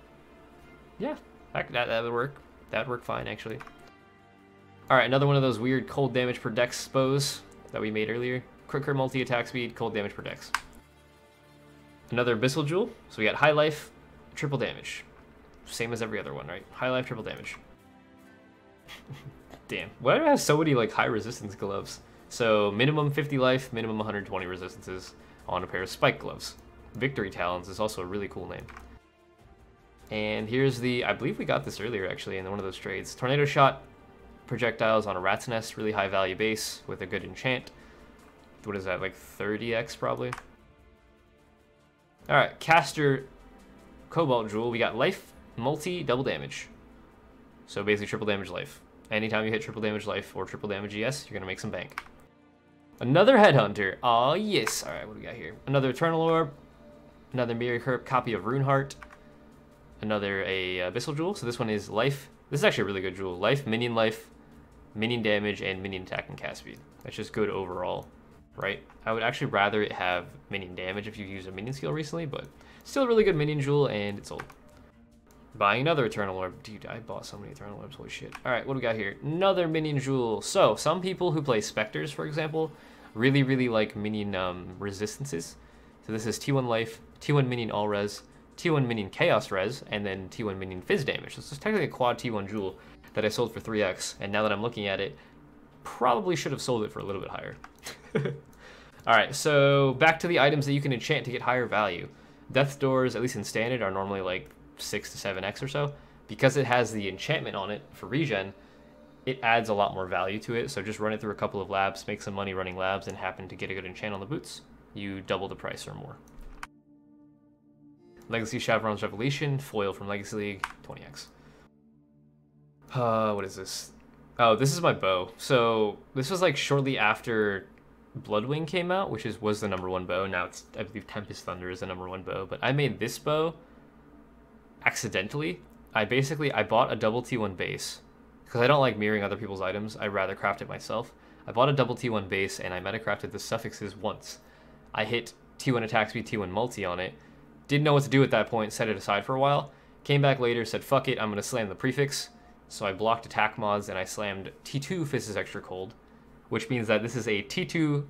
S1: Yeah, that would work. That would work fine, actually. Alright, another one of those weird cold damage per dex bows that we made earlier. Quicker multi-attack speed, cold damage per dex. Another Abyssal Jewel. So we got high life, triple damage. Same as every other one, right? High life, triple damage. Damn. Why do I have so many like high resistance gloves? So minimum 50 life, minimum 120 resistances on a pair of spike gloves. Victory Talons is also a really cool name. And here's the, I believe we got this earlier actually in one of those trades. Tornado Shot, projectiles on a rat's nest, really high value base with a good enchant. What is that, like 30x probably? Alright, Caster Cobalt Jewel. We got life, multi, double damage. So basically triple damage life. Anytime you hit triple damage life or triple damage ES, you're gonna make some bank. Another Headhunter. Oh yes. Alright, what do we got here? Another Eternal Orb. Another Mirror copy of Runeheart. Another Abyssal Jewel. So this one is life. This is actually a really good jewel. Life, minion damage, and minion attack and cast speed. That's just good overall, right? I would actually rather it have minion damage if you use a minion skill recently, but still a really good minion jewel, and it's old. Buying another Eternal Orb. Dude, I bought so many Eternal Orbs, holy shit. Alright, what do we got here? Another minion jewel. So, some people who play Spectres, for example, really like minion resistances. So this is T1 life, T1 minion all res, T1 minion chaos res, and then T1 minion fizz damage. So this is technically a quad T1 jewel that I sold for 3x, and now that I'm looking at it, probably should have sold it for a little bit higher. Alright, so back to the items that you can enchant to get higher value. Death's Doors, at least in standard, are normally like 6 to 7x or so. Because it has the enchantment on it for regen, it adds a lot more value to it, so just run it through a couple of labs, make some money running labs, and happen to get a good enchant on the boots. You double the price or more. Legacy Chevron's Revelation, foil from Legacy League, 20x. What is this? Oh, this is my bow. So this was like shortly after Bloodwing came out, which was the #1 bow. Now it's, I believe, Tempest Thunder is the #1 bow. But I made this bow accidentally. I bought a double T1 base because I don't like mirroring other people's items. I'd rather craft it myself. I bought a double T1 base and I metacrafted the suffixes once. I hit T1 attack speed, T1 multi on it. Didn't know what to do at that point, set it aside for a while. Came back later, said fuck it, I'm going to slam the prefix. So I blocked attack mods and I slammed T2 Fizz is extra cold, which means that this is a T2%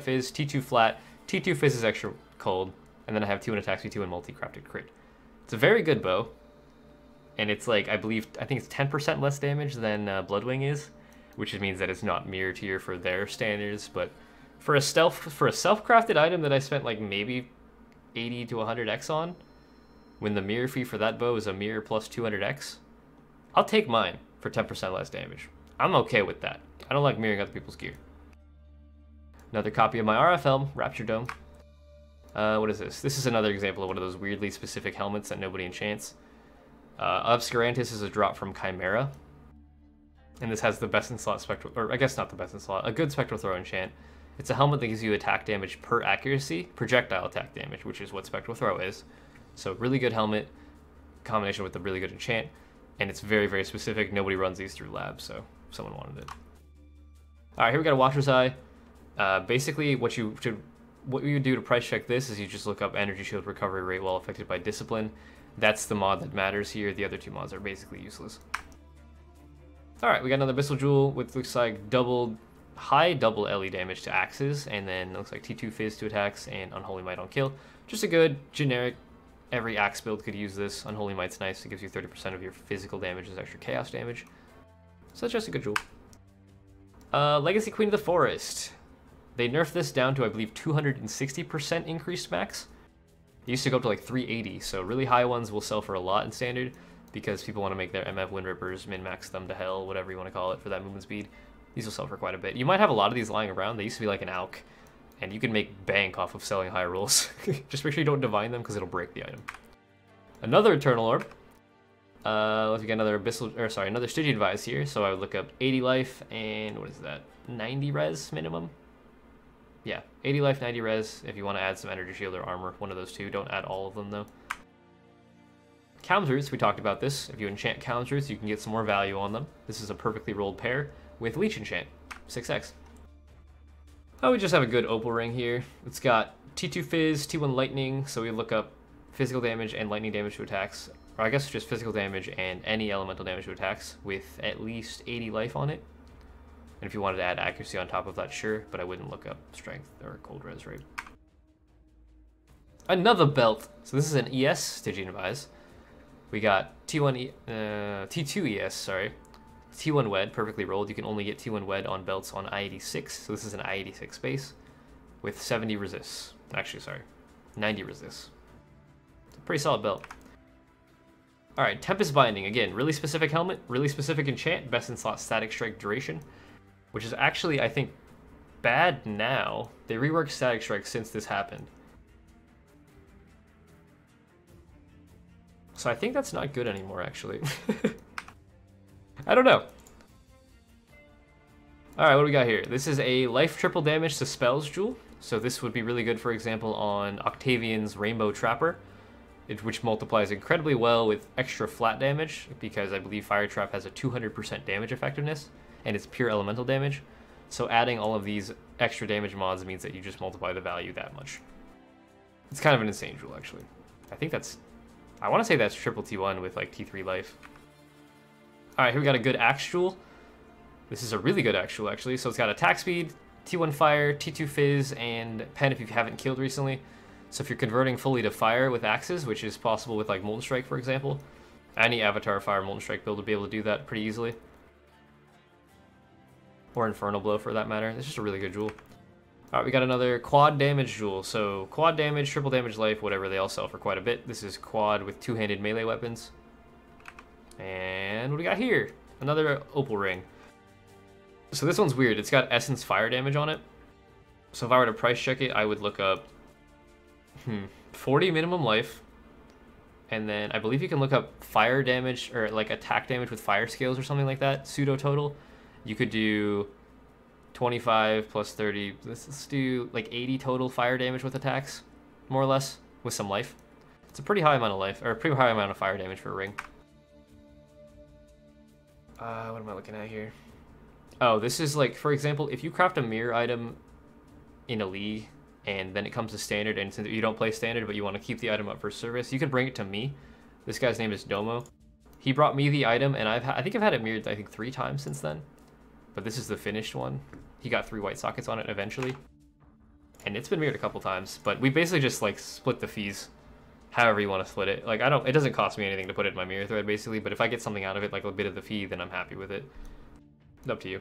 S1: Fizz, T2 flat, T2 Fizz is extra cold, and then I have T1 attack speed, T1 multi crafted crit. It's a very good bow, and it's like, I think it's 10% less damage than Bloodwing is, which means that it's not mirror tier for their standards, but for a self-crafted item that I spent like maybe 80 to 100x on, when the mirror fee for that bow is a mirror plus 200x, I'll take mine for 10% less damage. I'm okay with that. I don't like mirroring other people's gear. Another copy of my RF helm, Rapture Dome. What is this? This is another example of one of those weirdly specific helmets that nobody enchants. Obscurantis is a drop from Chimera. And this has the best in slot spectral, or I guess not the best in slot, a good spectral throw enchant. It's a helmet that gives you attack damage per accuracy, projectile attack damage, which is what spectral throw is. So really good helmet, combination with a really good enchant, and it's very specific. Nobody runs these through labs, so someone wanted it. All right, here we got a Watcher's Eye. Basically, what you would do to price check this is you just look up energy shield recovery rate while affected by discipline. That's the mod that matters here. The other two mods are basically useless. All right, we got another Abyssal Jewel, which looks like high double LE damage to axes, and then it looks like T2 Fizz to attacks and Unholy Might on kill. Just a good generic, every axe build could use this. Unholy Might's nice. It gives you 30% of your physical damage as extra chaos damage. So that's just a good jewel. Legacy Queen of the Forest. They nerfed this down to, I believe, 260% increased max. It used to go up to like 380, so really high ones will sell for a lot in standard because people want to make their MF Wind Rippers, min-max them to hell, whatever you want to call it, for that movement speed. These will sell for quite a bit. You might have a lot of these lying around. They used to be like an ALK, and you can make bank off of selling high rolls. Just make sure you don't divine them because it'll break the item. Another Eternal Orb. Let's get another abyssal, or sorry, another Stygian Vise here. So I would look up 80 life and what is that? 90 res minimum. Yeah, 80 life, 90 res. If you want to add some energy shield or armor, one of those two. Don't add all of them though. Counters, we talked about this. If you enchant counters, you can get some more value on them. This is a perfectly rolled pair with Leech Enchant, 6x. Oh, we just have a good Opal Ring here. It's got T2 Fizz, T1 Lightning, so we look up physical damage and lightning damage to attacks. Or I guess just physical damage and any elemental damage to attacks with at least 80 life on it. And if you wanted to add accuracy on top of that, sure, but I wouldn't look up strength or cold res rate. Another belt. So this is an ES Stygian Vise. We got T2 ES, sorry. T1 Wed, perfectly rolled. You can only get T1 Wed on belts on I-86, so this is an I-86 base with 70 resists. Actually, sorry, 90 resists. It's a pretty solid belt. Alright, Tempest Binding, again, really specific helmet, really specific enchant, best in slot static strike duration, which is actually, I think, bad now. They reworked static strike since this happened. So I think that's not good anymore, actually. I don't know. Alright, what do we got here? This is a life triple damage to spells jewel. So this would be really good, for example, on Octavian's Rainbow Trapper, which multiplies incredibly well with extra flat damage, because I believe Fire Trap has a 200% damage effectiveness, and it's pure elemental damage. So adding all of these extra damage mods means that you just multiply the value that much. It's kind of an insane jewel, actually. I think that's... I want to say that's triple T1 with like T3 life. Alright, here we got a good Axe Jewel. This is a really good Axe Jewel, actually. So it's got attack speed, T1 Fire, T2 Fizz, and Pen if you haven't killed recently. So if you're converting fully to Fire with axes, which is possible with like Molten Strike, for example, any Avatar Fire Molten Strike build would be able to do that pretty easily. Or Infernal Blow, for that matter. It's just a really good jewel. Alright, we got another quad damage jewel. So quad damage, triple damage life, whatever, they all sell for quite a bit. This is quad with two-handed melee weapons. And what do we got here? Another Opal Ring. So this one's weird. It's got Essence Fire damage on it. So if I were to price check it, I would look up 40 minimum life. And then I believe you can look up fire damage or like attack damage with fire scales or something like that. Pseudo total. You could do 25 plus 30. Let's do like 80 total fire damage with attacks, more or less, with some life. It's a pretty high amount of life, or a pretty high amount of fire damage for a ring. What am I looking at here? Oh, this is like, for example, if you craft a mirror item in a league and then it comes to standard and you don't play standard but you want to keep the item up for service, you can bring it to me. This guy's name is Domo. He brought me the item and I think I've had it mirrored 3 times since then. But this is the finished one. He got 3 white sockets on it eventually. And it's been mirrored a couple times, but we basically just like split the fees however you want to split it. Like it doesn't cost me anything to put it in my mirror thread basically, but if I get something out of it, like a bit of the fee, then I'm happy with it. Up to you.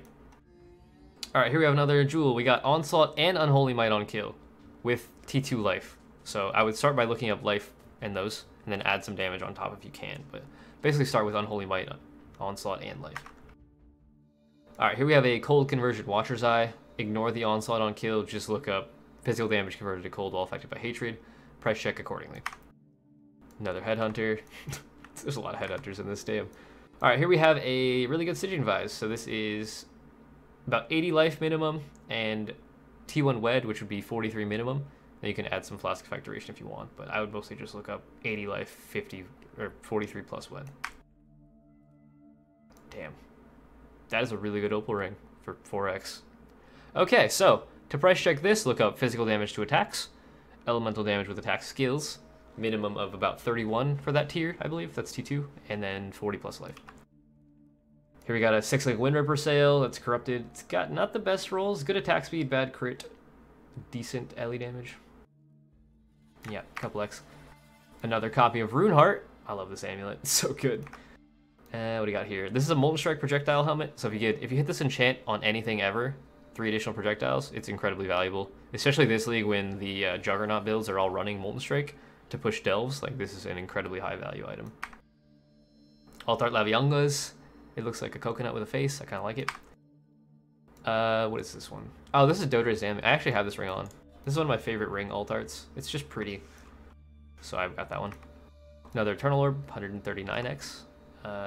S1: Alright, here we have another jewel. We got Onslaught and Unholy Might on kill with T2 life. So I would start by looking up life and those, and then add some damage on top if you can. But basically start with Unholy Might, Onslaught, and life. Alright, here we have a cold conversion Watcher's Eye. Ignore the Onslaught on kill, just look up physical damage converted to cold while affected by hatred. Price check accordingly. Another Headhunter. There's a lot of Headhunters in this damn. Alright, here we have a really good Stygian Vise. So this is about 80 life minimum and T1 Wed, which would be 43 minimum. Then you can add some Flask Effect duration if you want, but I would mostly just look up 80 life, 50 or 43 plus Wed. Damn. That is a really good Opal Ring for 4x. Okay, so to price check this, look up physical damage to attacks, elemental damage with attack skills, minimum of about 31 for that tier, I believe. That's T2, and then 40 plus life. Here we got a 6-link Wind Ripper Sail that's corrupted. It's got not the best rolls. Good attack speed, bad crit, decent alley damage. Yeah, couple X. Another copy of Runeheart. I love this amulet. It's so good. What do you got here? This is a Molten Strike projectile helmet. So if you hit this enchant on anything ever, 3 additional projectiles, it's incredibly valuable. Especially this league when the Juggernaut builds are all running Molten Strike to push delves. Like, this is an incredibly high value item. Alt-Art Laviangas. It looks like a coconut with a face. I kind of like it. What is this one? Oh, this is Dodra's Dam. I actually have this ring on. This is one of my favorite ring alt arts. It's just pretty. So I've got that one. Another Eternal Orb, 139x.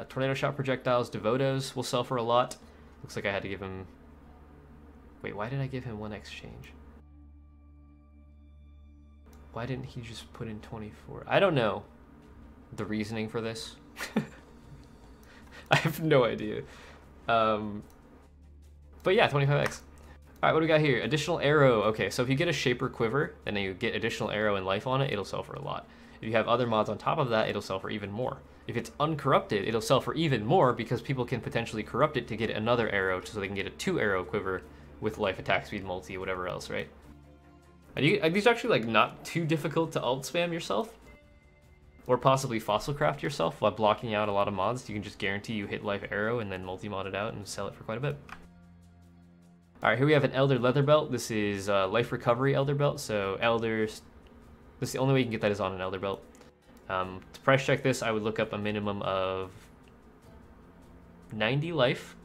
S1: Tornado Shot projectiles, Devotos will sell for a lot. Looks like I had to give him... Wait, why did I give him 1 exchange? Why didn't he just put in 24? I don't know the reasoning for this. I have no idea. But yeah, 25x. Alright, what do we got here? Additional arrow. Okay, so if you get a Shaper Quiver, and then you get additional arrow and life on it, it'll sell for a lot. If you have other mods on top of that, it'll sell for even more. If it's uncorrupted, it'll sell for even more because people can potentially corrupt it to get another arrow so they can get a 2 arrow quiver with life, attack speed, multi, whatever else, right? And these are actually like not too difficult to alt spam yourself. Or possibly fossil craft yourself while blocking out a lot of mods. You can just guarantee you hit life arrow and then multi-mod it out and sell it for quite a bit. Alright, here we have an Elder Leather Belt. This is Life Recovery Elder Belt. So Elders, this is the only way you can get that is on an Elder Belt. To price check this, I would look up a minimum of 90 life,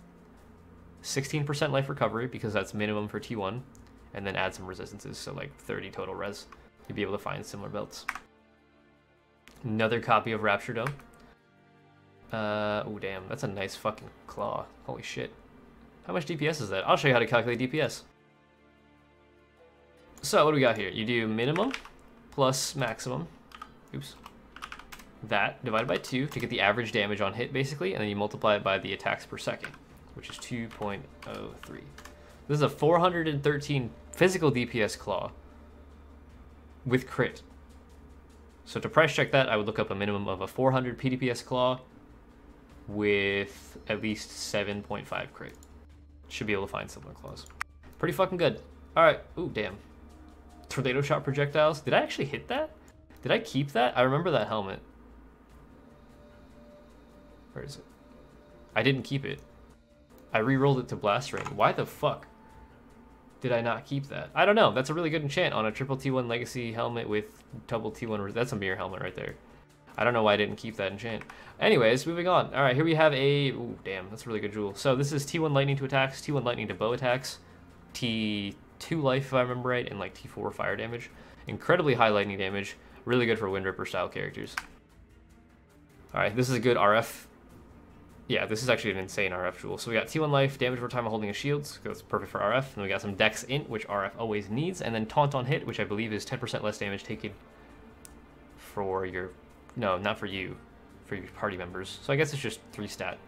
S1: 16% life recovery because that's minimum for T1, and then add some resistances, so like 30 total res. You'd be able to find similar belts. Another copy of Rapture Dome. Oh damn, that's a nice fucking claw. Holy shit. How much DPS is that? I'll show you how to calculate DPS. So what do we got here? You do minimum plus maximum. Oops. That divided by 2 to get the average damage on hit basically, and then you multiply it by the attacks per second, which is 2.03. This is a 413 physical DPS claw with crit. So to price check that, I would look up a minimum of a 400 PDPS claw with at least 7.5 crit. Should be able to find similar claws. Pretty fucking good. Alright, ooh, damn. Tornado Shot projectiles. Did I actually hit that? Did I keep that? I remember that helmet. Where is it? I didn't keep it. I re-rolled it to Blast Ring. Why the fuck did I not keep that? I don't know. That's a really good enchant on a triple T1 Legacy helmet with double T1. That's a mirror helmet right there. I don't know why I didn't keep that enchant. Anyways, moving on. All right, here we have a... Ooh, damn, that's a really good jewel. So this is T1 Lightning to attacks, T1 Lightning to bow attacks, T2 life, if I remember right, and like T4 fire damage. Incredibly high lightning damage. Really good for Wind Ripper style characters. All right, this is a good RF. Yeah, this is actually an insane RF jewel. So we got T1 life, damage over time of holding a shield, so that's perfect for RF. And we got some Dex Int, which RF always needs, and then Taunt on hit, which I believe is 10% less damage taken for your... No, not for you. For your party members. So I guess it's just 3 stat.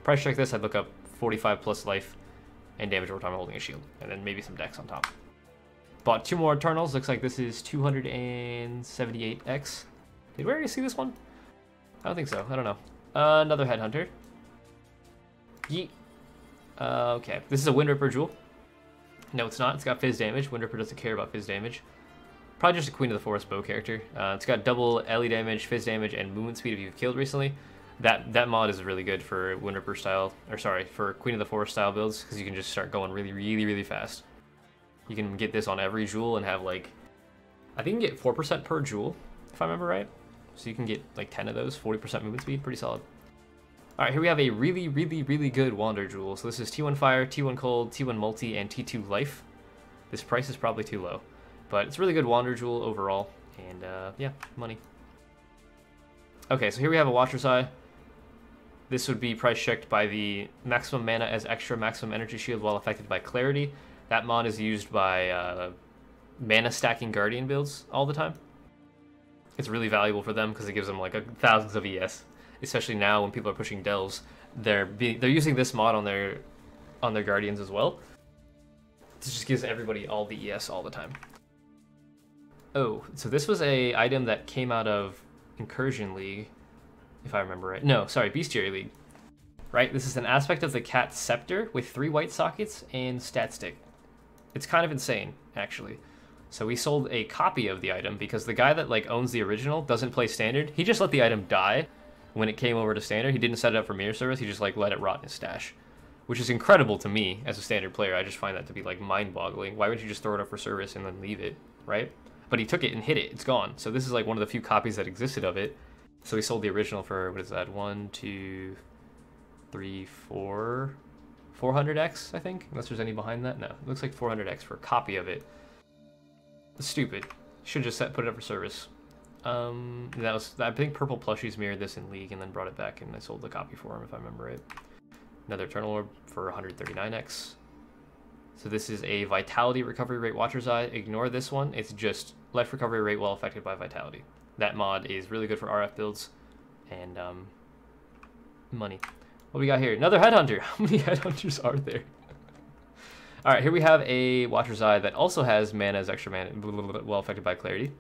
S1: Price check this, I'd look up 45 plus life and damage over time holding a shield. And then maybe some dex on top. Bought 2 more Eternals. Looks like this is 278x. Did we already see this one? I don't think so. I don't know. Another Headhunter. Yeet. Okay. This is a Wind Ripper jewel. No, it's not. It's got Fizz damage. Wind Ripper doesn't care about Fizz damage. Probably just a Queen of the Forest bow character. It's got double LE damage, Fizz damage, and movement speed if you've killed recently. That mod is really good for Wind Ripper style, or sorry, for Queen of the Forest style builds, because you can just start going really fast. You can get this on every jewel and have like, I think you can get 4% per jewel, if I remember right. So you can get like 10 of those, 40% movement speed, pretty solid. Alright, here we have a really good Wander jewel. So this is T1 Fire, T1 Cold, T1 Multi, and T2 Life. This price is probably too low. But it's a really good Wander jewel overall, and yeah, money. Okay, so here we have a Watcher's Eye. This would be price checked by the maximum mana as extra maximum energy shield while affected by clarity. That mod is used by mana stacking Guardian builds all the time. It's really valuable for them because it gives them like thousands of ES, especially now when people are pushing delves. They're using this mod on their Guardians as well. This just gives everybody all the ES all the time. Oh, so this was a item that came out of Incursion League, if I remember right. No, sorry, Bestiary League. Right, this is an aspect of the Cat Scepter with 3 white sockets and stat stick. It's kind of insane, actually. So we sold a copy of the item because the guy that like owns the original doesn't play Standard. He just let the item die when it came over to Standard. He didn't set it up for mirror service. He just like let it rot in his stash, which is incredible to me as a Standard player. I just find that to be like mind-boggling. Why would you just throw it up for service and then leave it, right? But he took it and hit it. It's gone. So this is like one of the few copies that existed of it. So we sold the original for, what is that? 1, 2, 3, 4... 400x, I think? Unless there's any behind that? No. It looks like 400x for a copy of it. Stupid. Should just put it up for service. That was, I think Purple Plushies mirrored this in League and then brought it back, and I sold the copy for him if I remember right. Another Eternal Orb for 139x. So this is a Vitality Recovery Rate Watcher's Eye. Ignore this one. It's just life recovery rate while affected by Vitality. That mod is really good for RF builds and money. What we got here? Another Headhunter. How many Headhunters are there? All right, here we have a Watcher's Eye that also has mana as extra mana while affected by Clarity.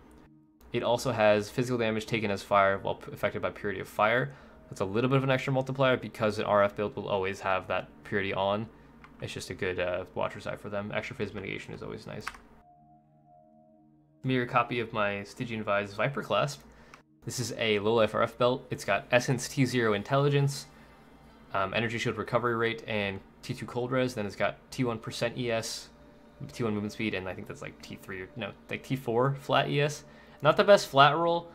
S1: It also has physical damage taken as fire while affected by Purity of Fire. That's a little bit of an extra multiplier because an RF build will always have that Purity on. It's just a good Watcher's Eye for them. Extra Phys mitigation is always nice. Mirror copy of my Stygian Vise Viper Clasp. This is a low life RF belt. It's got Essence T0 Intelligence, Energy Shield Recovery Rate, and T2 Cold Res. Then it's got T1% ES, T1 Movement Speed, and I think that's like T3 or no, like T4 flat ES. Not the best flat roll,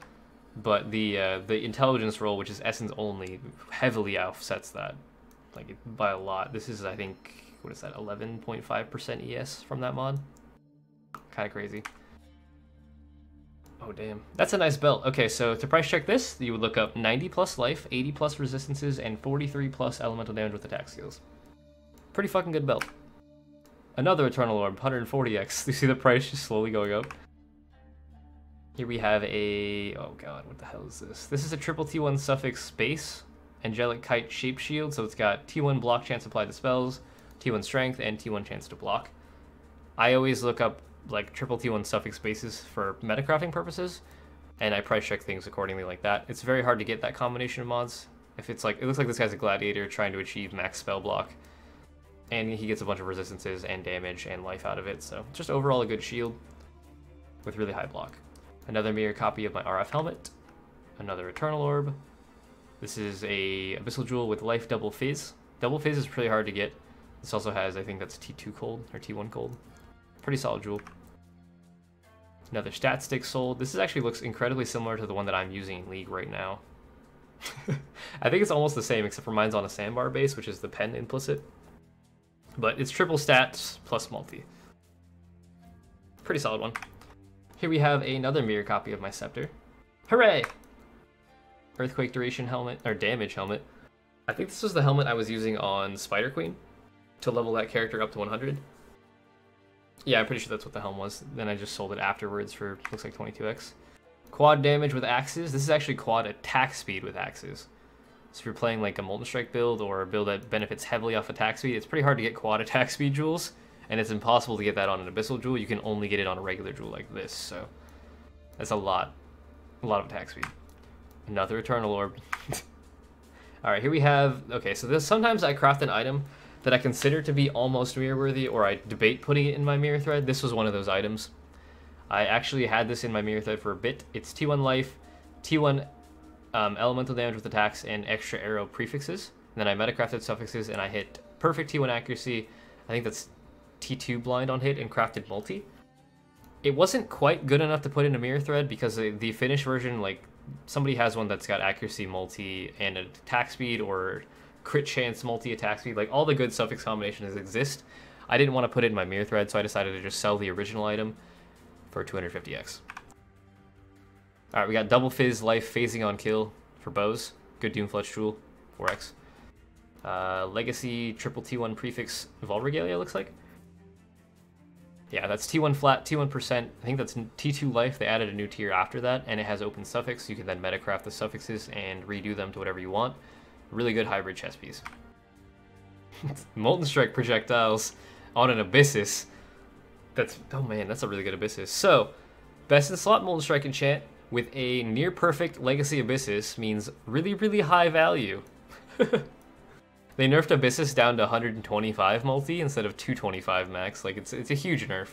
S1: but the Intelligence roll, which is Essence only, heavily offsets that, like by a lot. This is, I think, what is that, 11.5% ES from that mod? Kind of crazy. Oh damn, that's a nice belt. Okay, so to price check this, you would look up 90 plus life, 80 plus resistances, and 43 plus elemental damage with attack skills. Pretty fucking good belt. Another Eternal Orb, 140x. You see the price just slowly going up? Here we have a, oh god, what the hell is this? This is a triple T1 suffix space, Angelic Kite Shape Shield, so it's got T1 block chance applied to spells, T1 strength, and T1 chance to block. I always look up like triple T1 suffix spaces for metacrafting purposes, and I price check things accordingly like that. It's very hard to get that combination of mods. If it's like, it looks like this guy's a gladiator trying to achieve max spell block, and he gets a bunch of resistances and damage and life out of it, so just overall a good shield with really high block. Another mirror copy of my RF helmet. Another Eternal Orb. This is a Abyssal Jewel with life double phase. Double phase is pretty hard to get. This also has, I think that's T2 cold or T1 cold. Pretty solid jewel. Another stat stick sold. This actually looks incredibly similar to the one that I'm using in League right now. I think it's almost the same, except for mine's on a sandbar base, which is the pen implicit. But it's triple stats plus multi. Pretty solid one. Here we have another mirror copy of my Scepter. Hooray! Earthquake duration helmet, or damage helmet. I think this was the helmet I was using on Spider Queen to level that character up to 100. Yeah, I'm pretty sure that's what the helm was. Then I just sold it afterwards for, looks like 22x. Quad damage with axes. This is actually quad attack speed with axes. So if you're playing like a Molten Strike build or a build that benefits heavily off attack speed, it's pretty hard to get quad attack speed jewels. And it's impossible to get that on an Abyssal Jewel. You can only get it on a regular jewel like this, so that's a lot of attack speed. Another Eternal Orb. Alright, here we have, okay, so this, sometimes I craft an item that I consider to be almost mirror worthy, or I debate putting it in my mirror thread. This was one of those items. I actually had this in my mirror thread for a bit. It's T1 life, T1 elemental damage with attacks, and extra arrow prefixes. And then I metacrafted suffixes, and I hit perfect T1 accuracy. I think that's T2 blind on hit and crafted multi. It wasn't quite good enough to put in a mirror thread because the finished version, like, somebody has one that's got accuracy multi and attack speed or crit chance multi attack speed. Like, all the good suffix combinations exist. I didn't want to put it in my mirror thread, so I decided to just sell the original item for 250x. Alright, we got double fizz life phasing on kill for bows. Good Doomfletch Jewel, 4x. Legacy triple T1 prefix Vol Regalia, looks like. Yeah, that's T1 flat, T1%. I think that's T2 life. They added a new tier after that, and it has open suffix. You can then metacraft the suffixes and redo them to whatever you want. Really good hybrid chess piece. Molten Strike projectiles on an Abyssus. That's, oh man, that's a really good Abyssus. So, best in slot Molten Strike enchant with a near perfect Legacy Abyssus means really, really high value. They nerfed Abyssus down to 125 multi instead of 225 max. Like, it's a huge nerf.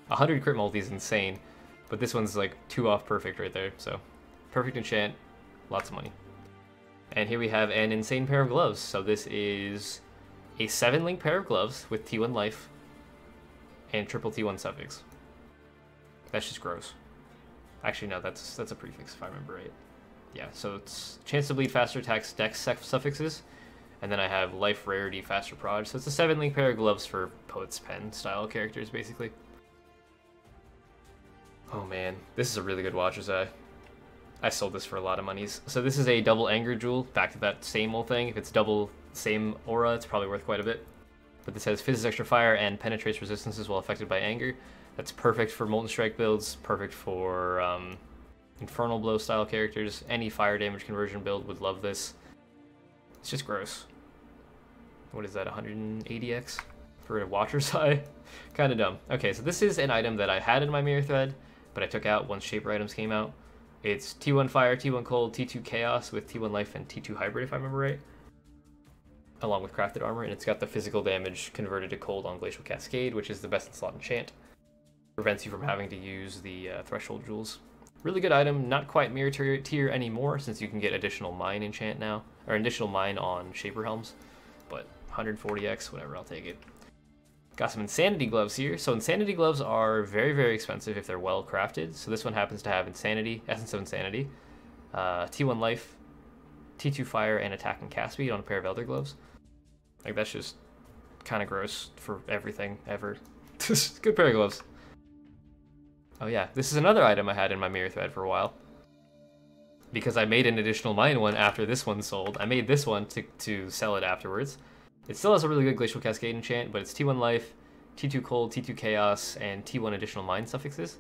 S1: 100 crit multi is insane, but this one's like 2 off perfect right there. So, perfect enchant, lots of money. And here we have an insane pair of gloves. So this is a 7-link pair of gloves with T1 life and triple T1 suffix. That's just gross. Actually, no, that's a prefix if I remember right. Yeah, so it's chance to bleed, faster attacks, dex suffixes. And then I have life, rarity, faster prod. So it's a 7-link pair of gloves for Poet's Pen style characters, basically. Oh man, this is a really good Watcher's Eye. I sold this for a lot of monies. So this is a double anger jewel, back to that same old thing. If it's double same aura, it's probably worth quite a bit. But this has fizzes extra fire and penetrates resistances while affected by anger. That's perfect for Molten Strike builds, perfect for Infernal Blow style characters. Any fire damage conversion build would love this. It's just gross. What is that, 180x for a Watcher's Eye? Kind of dumb. Okay, so this is an item that I had in my mirror thread, but I took out once Shaper items came out. It's T1 Fire, T1 Cold, T2 Chaos with T1 Life and T2 Hybrid, if I remember right, along with crafted armor, and it's got the physical damage converted to cold on Glacial Cascade, which is the best in slot enchant. Prevents you from having to use the threshold jewels. Really good item, not quite mirror tier anymore, since you can get additional mine enchant now, or additional mine on Shaper helms, but 140x, whatever, I'll take it. Got some Insanity gloves here. So Insanity gloves are very, very expensive if they're well crafted. So this one happens to have Insanity, Essence of Insanity, T1 Life, T2 Fire, and Attack and Cast Speed on a pair of Elder gloves. Like, that's just kind of gross for everything ever. Good pair of gloves. Oh yeah, this is another item I had in my mirror thread for a while, because I made an additional mine one after this one sold. I made this one to sell it afterwards. It still has a really good Glacial Cascade enchant, but it's T1 Life, T2 Cold, T2 Chaos, and T1 additional mine suffixes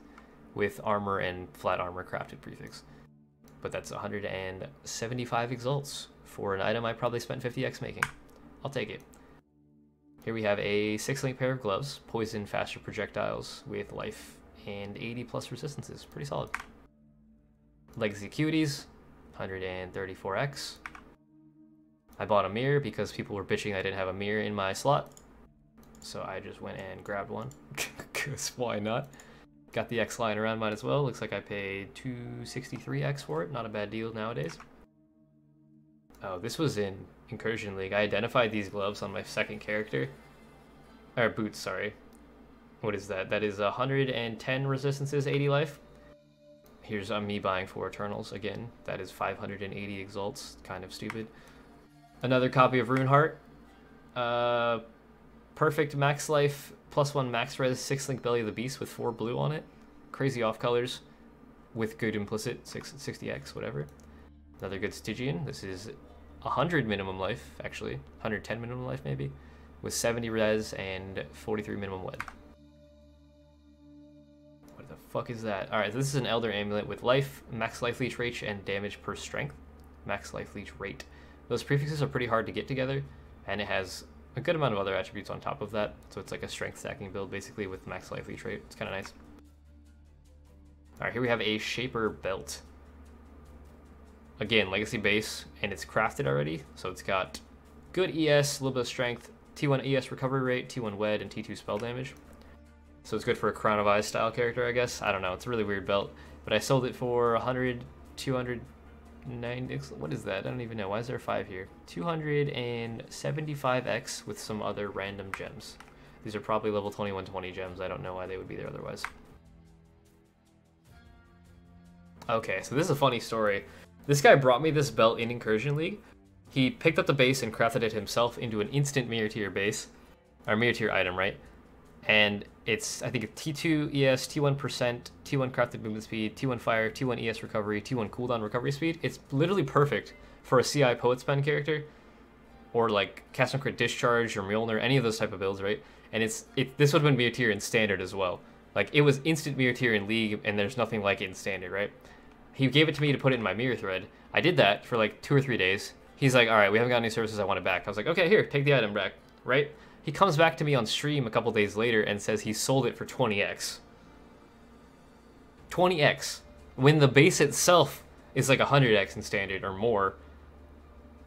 S1: with armor and flat armor crafted prefix. But that's 175 exalts for an item I probably spent 50x making. I'll take it. Here we have a 6-link pair of gloves, poison faster projectiles with life and 80 plus resistances. Pretty solid. Legacy Cuties, 134x. I bought a mirror because people were bitching I didn't have a mirror in my slot. So I just went and grabbed one, because why not? Got the X line around mine as well. Looks like I paid 263x for it. Not a bad deal nowadays. Oh, this was in Incursion League. I identified these gloves on my second character. Or boots, sorry. What is that? That is 110 resistances, 80 life. Here's me buying 4 Eternals again. That is 580 exalts. Kind of stupid. Another copy of Runeheart. Perfect max life, +1 max res, 6-link Belly of the Beast with 4 blue on it. Crazy off colors with good implicit, 60x, whatever. Another good Stygian. This is 100 minimum life, actually. 110 minimum life, maybe. With 70 res and 43 minimum wed. What the fuck is that? Alright, this is an Elder Amulet with life, max life leech rate, and damage per strength. Max life leech rate. Those prefixes are pretty hard to get together, and it has a good amount of other attributes on top of that. So it's like a strength stacking build, basically, with max life leech rate. It's kind of nice. Alright, here we have a Shaper belt. Again, legacy base, and it's crafted already. So it's got good ES, a little bit of strength, T1 ES recovery rate, T1 wed, and T2 spell damage. So it's good for a Crown of Eyes style character, I guess. I don't know, it's a really weird belt. But I sold it for 100, 200, 90, what is that? I don't even know. Why is there 5 here? 275x with some other random gems. These are probably level 2120 gems. I don't know why they would be there otherwise. Okay, so this is a funny story. This guy brought me this belt in Incursion League. He picked up the base and crafted it himself into an instant mirror tier base. Or mirror tier item, right? And it's, I think, T2 ES, T1%, T1 crafted movement speed, T1 fire, T1 ES recovery, T1 cooldown recovery speed. It's literally perfect for a CI Poet Spend character, or like Cast on Crit Discharge or Mjolnir, any of those type of builds, right? And this would have been mirror tier in standard as well. Like, it was instant mirror tier in League, and there's nothing like it in standard, right? He gave it to me to put it in my mirror thread. I did that for like 2 or 3 days. He's like, all right, we haven't got any services, I want it back. I was like, okay, here, take the item back, right? He comes back to me on stream a couple days later and says he sold it for 20x. 20x. When the base itself is like 100x in standard or more,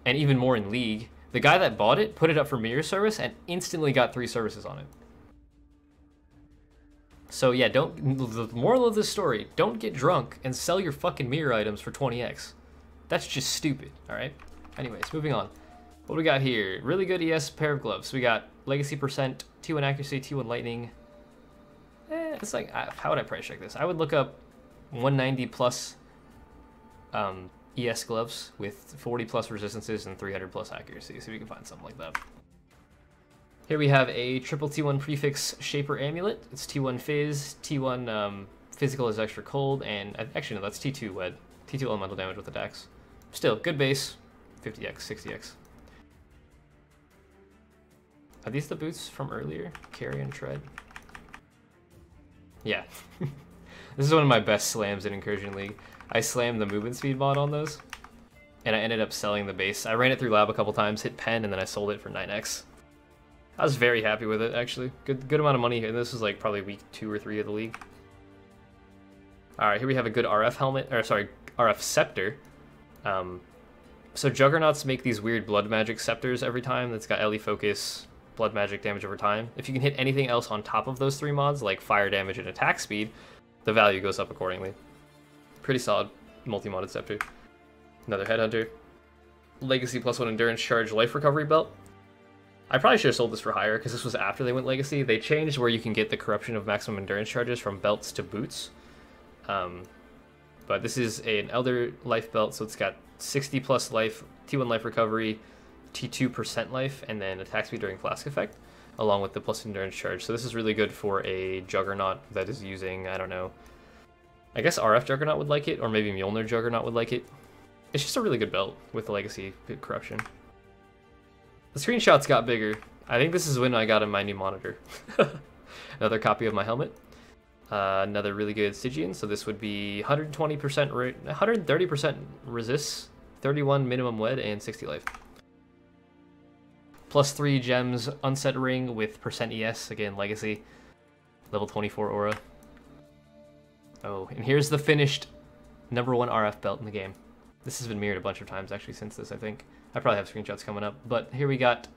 S1: and even more in League. The guy that bought it put it up for mirror service and instantly got 3 services on it. So yeah, the moral of this story, don't get drunk and sell your fucking mirror items for 20x. That's just stupid, alright? Anyways, moving on. What do we got here? Really good ES pair of gloves. We got legacy percent, T1 accuracy, T1 lightning. It's like, how would I price check this? I would look up 190 plus ES gloves with 40 plus resistances and 300 plus accuracy. See if we can find something like that. Here we have a triple T1 prefix Shaper Amulet. It's T1 Fizz, T1 Physical is extra cold, and actually no, that's T2 wed. T2 elemental damage with attacks. Still, good base. 50x, 60x. Are these the boots from earlier? Carry and tread? Yeah. This is one of my best slams in Incursion League. I slammed the movement speed mod on those, and I ended up selling the base. I ran it through lab a couple times, hit pen, and then I sold it for 9x. I was very happy with it, actually. Good amount of money here, and this was like probably week 2 or 3 of the league. Alright, here we have a good RF helmet, or sorry, RF scepter. So Juggernauts make these weird blood magic scepters every time that's got LE focus, blood magic damage over time. If you can hit anything else on top of those 3 mods, like fire damage and attack speed, the value goes up accordingly. Pretty solid multi-modded scepter. Another Headhunter. Legacy +1 endurance charge life recovery belt. I probably should have sold this for higher because this was after they went Legacy. They changed where you can get the corruption of maximum endurance charges from belts to boots. But this is an Elder life belt, so it's got 60 plus life, T1 life recovery, T2% life, and then attack speed during flask effect, along with the plus endurance charge. So this is really good for a Juggernaut that is using, I don't know, I guess RF Juggernaut would like it, or maybe Mjolnir Juggernaut would like it. It's just a really good belt with the Legacy corruption. The screenshots got bigger. I think this is when I got in my new monitor. Another copy of my helmet. Another really good Stygian, so this would be 120%, 130% resist, 31 minimum wed, and 60 life. +3 gems, unset ring with percent ES, again Legacy, level 24 aura. Oh, and here's the finished #1 RF belt in the game. This has been mirrored a bunch of times actually since this, I think. I probably have screenshots coming up, but here we got,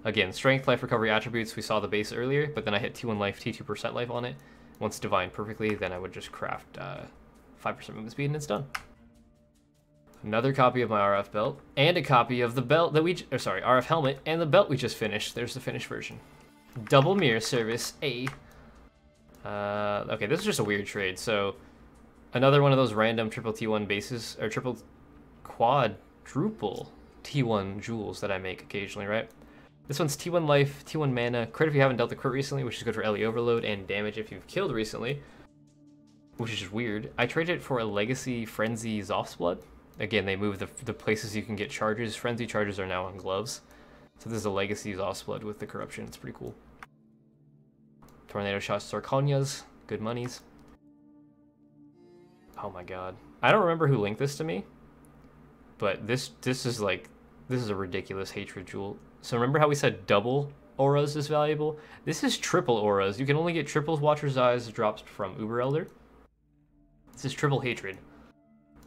S1: again, strength, life recovery attributes. We saw the base earlier, but then I hit T1 life, T2% life on it. Once divined perfectly, then I would just craft 5% movement speed and it's done. Another copy of my RF belt, and a copy of the belt that RF helmet, and the belt we just finished. There's the finished version. Double mirror service, A. Okay, this is just a weird trade. So, another one of those random triple T1 bases, or triple quadruple T1 jewels that I make occasionally, right? This one's T1 life, T1 mana, crit if you haven't dealt the crit recently, which is good for LE overload, and damage if you've killed recently, which is just weird. I traded it for a Legacy Frenzy Zoph's Blood. Again, they moved the places you can get charges. Frenzy charges are now on gloves. So this is a Legacy Zoph's Blood with the corruption. It's pretty cool. Tornado Shots Sarkonias, good monies. Oh my god. I don't remember who linked this to me, but this is a ridiculous hatred jewel. So remember how we said double auras is valuable? This is triple auras. You can only get triples Watcher's Eyes drops from Uber Elder. This is triple hatred.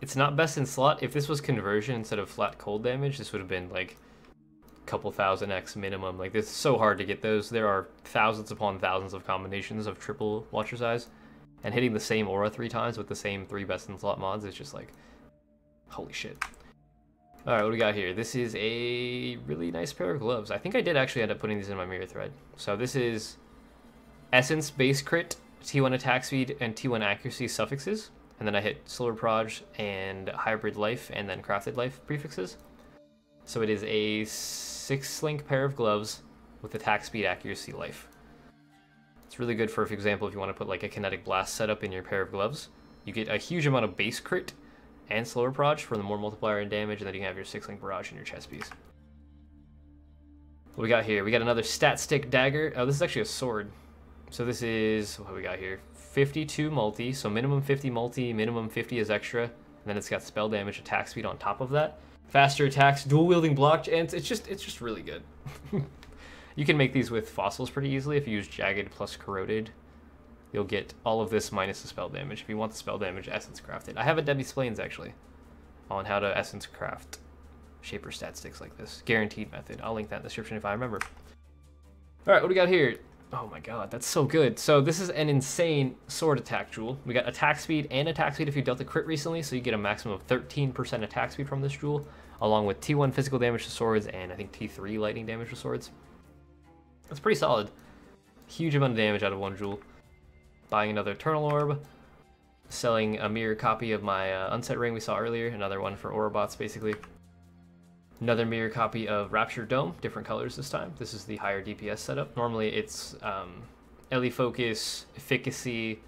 S1: It's not best in slot. If this was conversion instead of flat cold damage, this would have been like a couple thousand X minimum. Like, this is so hard to get those. There are thousands upon thousands of combinations of triple Watcher's Eyes, and hitting the same aura 3 times with the same 3 best in slot mods is just like, holy shit. Alright, what do we got here? This is a really nice pair of gloves. I think I did actually end up putting these in my mirror thread. So this is Essence base crit, T1 attack speed, and T1 accuracy suffixes. And then I hit Solar Proj and Hybrid Life and then Crafted Life prefixes. So it is a 6-link pair of gloves with attack speed, accuracy, life. It's really good for example, if you want to put like a Kinetic Blast setup in your pair of gloves. You get a huge amount of base crit and slower proj for the more multiplier and damage, and then you can have your 6-link barrage in your chest piece. What we got here? We got another stat stick dagger. Oh, this is actually a sword. So this is, what we got here? 52 multi, so minimum 50 multi, minimum 50 is extra, and then it's got spell damage, attack speed on top of that. Faster attacks, dual wielding block, and it's just really good. You can make these with fossils pretty easily if you use jagged plus corroded. You'll get all of this minus the spell damage. If you want the spell damage, essence craft it. I have a Demi Splains actually on how to essence craft shaper stat sticks like this. Guaranteed method. I'll link that in the description if I remember. Alright, what do we got here? Oh my god, that's so good. So this is an insane sword attack jewel. We got attack speed and attack speed if you dealt a crit recently, so you get a maximum of 13% attack speed from this jewel, along with T1 physical damage to swords and I think T3 lightning damage to swords. That's pretty solid. Huge amount of damage out of one jewel. Buying another Eternal Orb, selling a mirror copy of my Unset Ring we saw earlier, another one for Orobots basically. Another mirror copy of Rapture Dome, different colors this time. This is the higher DPS setup. Normally it's LE Focus, Efficacy,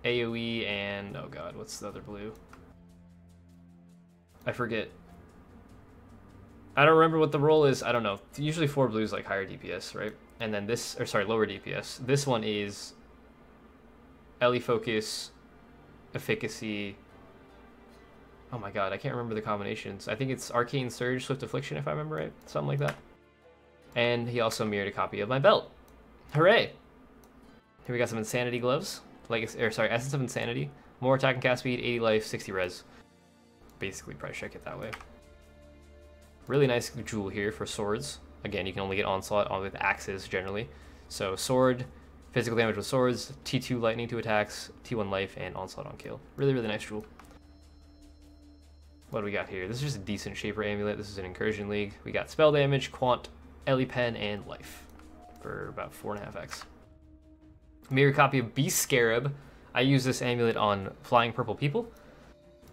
S1: AoE, and oh god, what's the other blue? I forget. I don't remember what the role is. I don't know. Usually 4 blues like higher DPS, right? And then this, or sorry, lower DPS. This one is Ellie Focus, Efficacy. Oh my god, I can't remember the combinations. I think it's Arcane Surge, Swift Affliction, if I remember right. Something like that. And he also mirrored a copy of my belt. Hooray! Here we got some Insanity Gloves. Legacy, or sorry, Essence of Insanity. More attack and cast speed, 80 life, 60 res. Basically price check it that way. Really nice jewel here for swords. Again, you can only get onslaught on with axes generally. So sword, physical damage with swords, T2 lightning to attacks, T1 life, and onslaught on kill. Really, really nice jewel. What do we got here? This is just a decent Shaper Amulet. This is an Incursion League. We got spell damage, quant, Ellie Pen, and life for about 4.5x. Mirror copy of Beast Scarab. I use this amulet on flying purple people.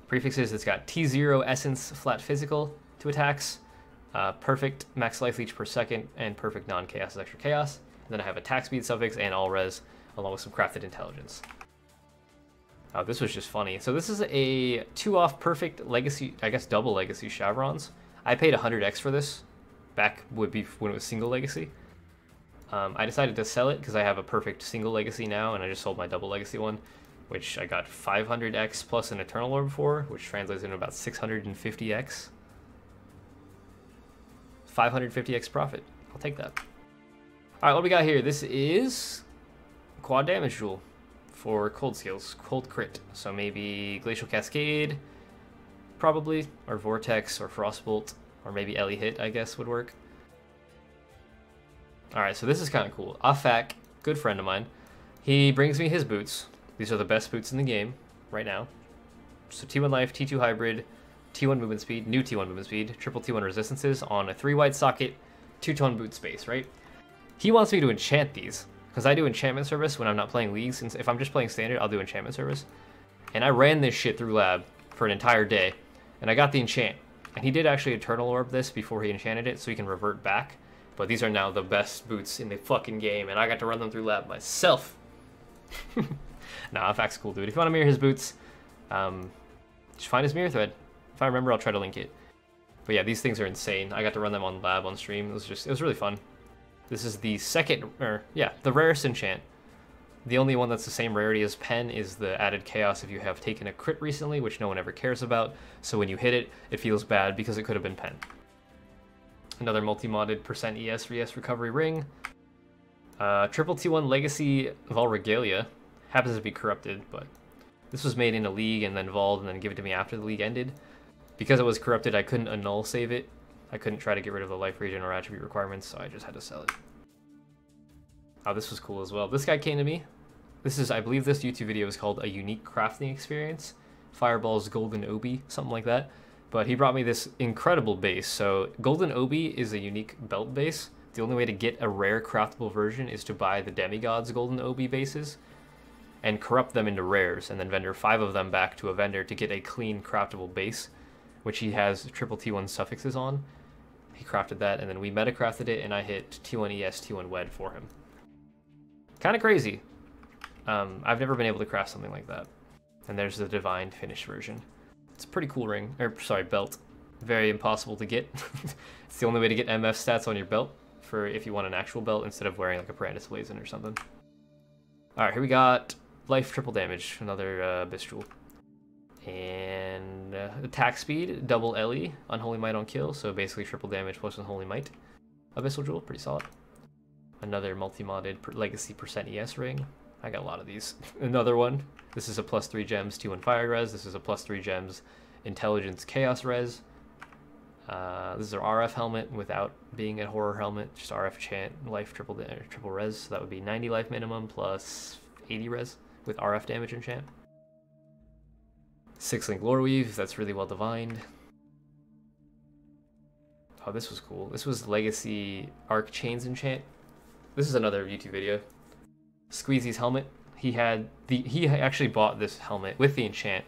S1: Prefixes, it's got T0 Essence Flat Physical to attacks, perfect max life leech per second, and perfect non-chaos is extra chaos. And then I have attack speed suffix and all res, along with some crafted intelligence. Oh, this was just funny. So this is a 2-off perfect legacy, I guess double legacy chevrons. I paid 100x for this, back would be when it was single legacy. I decided to sell it because I have a perfect single legacy now, and I just sold my double legacy one, which I got 500x plus an Eternal Orb for, which translates into about 650x. 550x profit. I'll take that. Alright, what do we got here? This is quad damage jewel for cold skills. Cold crit. So maybe Glacial Cascade, probably, or Vortex, or Frostbolt, or maybe Ellie Hit, I guess, would work. Alright, so this is kind of cool. Afak, good friend of mine, he brings me his boots. These are the best boots in the game right now. So T1 life, T2 hybrid, T1 movement speed, new T1 movement speed, triple T1 resistances on a 3-wide socket, 2-tone boot space, right? He wants me to enchant these, because I do enchantment service when I'm not playing leagues. Since if I'm just playing standard, I'll do enchantment service. And I ran this shit through lab for an entire day, and I got the enchant. And he did actually Eternal Orb this before he enchanted it, so he can revert back. But these are now the best boots in the fucking game, and I got to run them through lab myself. Nah, Afak's cool, dude. If you want to mirror his boots, just find his mirror thread. If I remember, I'll try to link it. But yeah, these things are insane. I got to run them on lab on stream. It was really fun. This is the second, the rarest enchant. The only one that's the same rarity as Pen is the added chaos if you have taken a crit recently, which no one ever cares about. So when you hit it, it feels bad because it could have been Pen. Another multi-modded % ES Res recovery ring. Triple T1 Legacy Vol Regalia. Happens to be corrupted, but this was made in a league and then Vol'd and then given to me after the league ended. Because it was corrupted, I couldn't annul save it. I couldn't try to get rid of the life regen or attribute requirements, so I just had to sell it. Oh, this was cool as well. This guy came to me. This is, I believe this YouTube video is called A Unique Crafting Experience. Fireball's Golden Obi, something like that. But he brought me this incredible base. So Golden Obi is a unique belt base. The only way to get a rare craftable version is to buy the Demigod's Golden Obi bases and corrupt them into rares, and then vendor 5 of them back to a vendor to get a clean craftable base, which he has triple T1 suffixes on. He crafted that, and then we meta-crafted it, and I hit T1 ES, T1 WED for him. Kind of crazy. I've never been able to craft something like that. And there's the Divine finished version. It's a pretty cool ring, or sorry, belt. Very impossible to get. It's the only way to get MF stats on your belt for if you want an actual belt instead of wearing like a Brandis Blazon or something. Alright, here we got life triple damage, another Abyss Jewel. And attack speed, double Ellie, Unholy Might on kill, so basically triple damage plus Unholy Might. Abyssal Jewel, pretty solid. Another multi-modded Legacy % ES ring. I got a lot of these. Another one. This is a +3 gems, T1 fire res. This is a +3 gems, intelligence chaos res. This is our RF helmet without being a horror helmet, just RF chant, life triple res. So that would be 90 life minimum plus 80 res with RF damage enchant. 6-link lore weave, that's really well divined. Oh, this was cool. This was Legacy Arc Chains enchant. This is another YouTube video. Squeezy's helmet. He actually bought this helmet with the enchant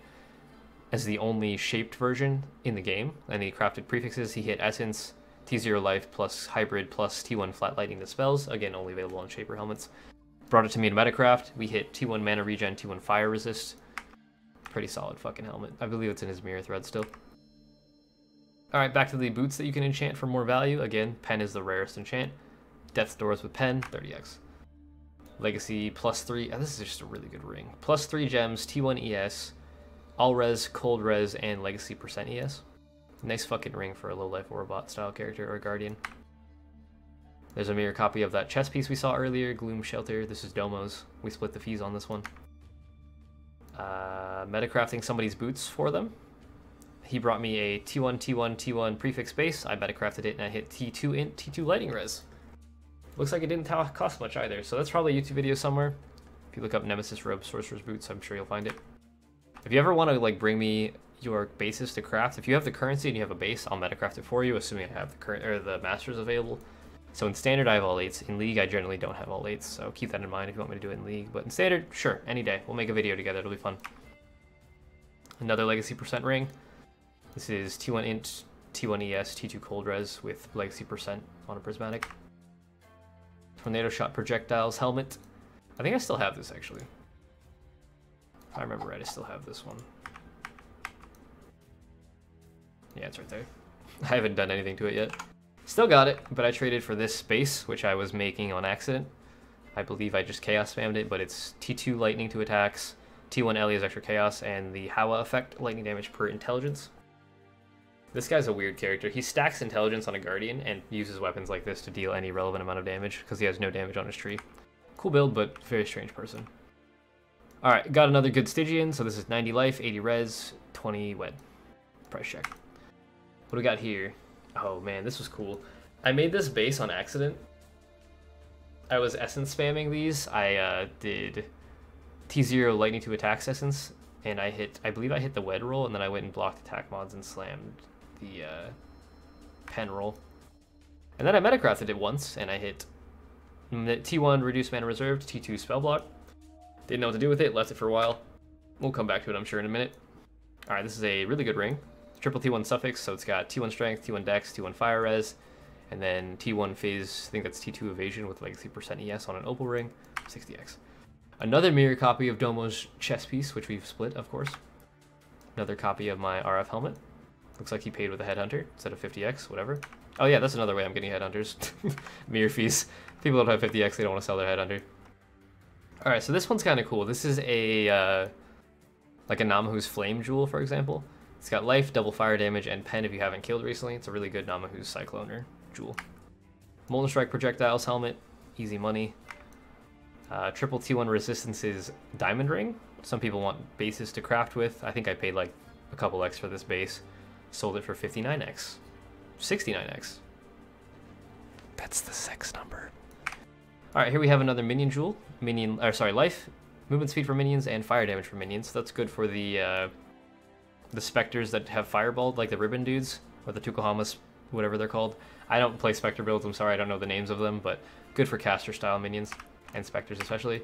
S1: as the only shaped version in the game, and he crafted prefixes. He hit Essence, T0 life plus hybrid plus T1 flat lightning to spells. Again, only available on Shaper helmets. Brought it to me in Metacraft. We hit T1 mana regen, T1 fire resist. Pretty solid fucking helmet. I believe it's in his mirror thread still. Alright, back to the boots that you can enchant for more value. Again, pen is the rarest enchant. Death's Doors with pen, 30x. Legacy +3. Oh, this is just a really good ring. +3 gems, T1 ES, all res, cold res, and legacy % ES. Nice fucking ring for a low life or bot style character or guardian. There's a mirror copy of that chess piece we saw earlier, Gloom Shelter. This is Domo's. We split the fees on this one. Metacrafting somebody's boots for them. He brought me a T1, T1, T1 prefix base. I metacrafted it and I hit T2 int, T2 lightning res. Looks like it didn't cost much either, so that's probably a YouTube video somewhere. If you look up Nemesis Robe Sorcerer's Boots, I'm sure you'll find it. If you ever want to like bring me your bases to craft, if you have the currency and you have a base, I'll metacraft it for you, assuming I have the current or the masters available. So in standard, I have all 8s. In league, I generally don't have all 8s, so keep that in mind if you want me to do it in league. But in standard, sure, any day. We'll make a video together. It'll be fun. Another legacy % ring. This is T1 int, T1 ES, T2 cold res with legacy % on a prismatic. Tornado shot projectiles helmet. I think I still have this actually. If I remember right, I still have this one. Yeah, it's right there. I haven't done anything to it yet. Still got it, but I traded for this space, which I was making on accident. I believe I just chaos spammed it, but it's T2 lightning to attacks, T1 Ellie is extra chaos, and the Hawa effect, lightning damage per intelligence. This guy's a weird character. He stacks intelligence on a guardian and uses weapons like this to deal any relevant amount of damage because he has no damage on his tree. Cool build, but very strange person. Alright, got another good Stygian, so this is 90 life, 80 res, 20 wed. Price check. What do we got here? Oh man, this was cool. I made this base on accident. I was essence spamming these. I did T0 lightning to attacks essence, and I believe I hit the wed roll, and then I went and blocked attack mods and slammed the pen roll. And then I metacrafted it once, and I hit T1 reduce mana reserved, T2 spell block. Didn't know what to do with it, left it for a while. We'll come back to it, I'm sure, in a minute. Alright, this is a really good ring. Triple T1 suffix, so it's got T1 strength, T1 dex, T1 fire res, and then T1 phase, I think that's T2 evasion with legacy % ES on an opal ring, 60x. Another mirror copy of Domo's chess piece, which we've split, of course. Another copy of my RF helmet. Looks like he paid with a headhunter instead of 50x, whatever. Oh yeah, that's another way I'm getting headhunters. Mirror fees. People don't have 50x, they don't want to sell their headhunter. Alright, so this one's kind of cool. This is a, like a Namahu's Flame Jewel, for example. It's got life, double fire damage, and pen if you haven't killed recently. It's a really good Namahu's Cycloner Jewel. Molten Strike Projectiles helmet, easy money. Triple T1 resistance is Diamond Ring. Some people want bases to craft with. I think I paid like a couple X for this base. Sold it for 59x. 69x. That's the sex number. Alright, here we have another minion jewel. Life, movement speed for minions, and fire damage for minions. That's good for the specters that have fireballed, like the ribbon dudes, or the Tukohamas, whatever they're called. I don't play specter builds, I'm sorry, I don't know the names of them, but good for caster style minions, and specters especially.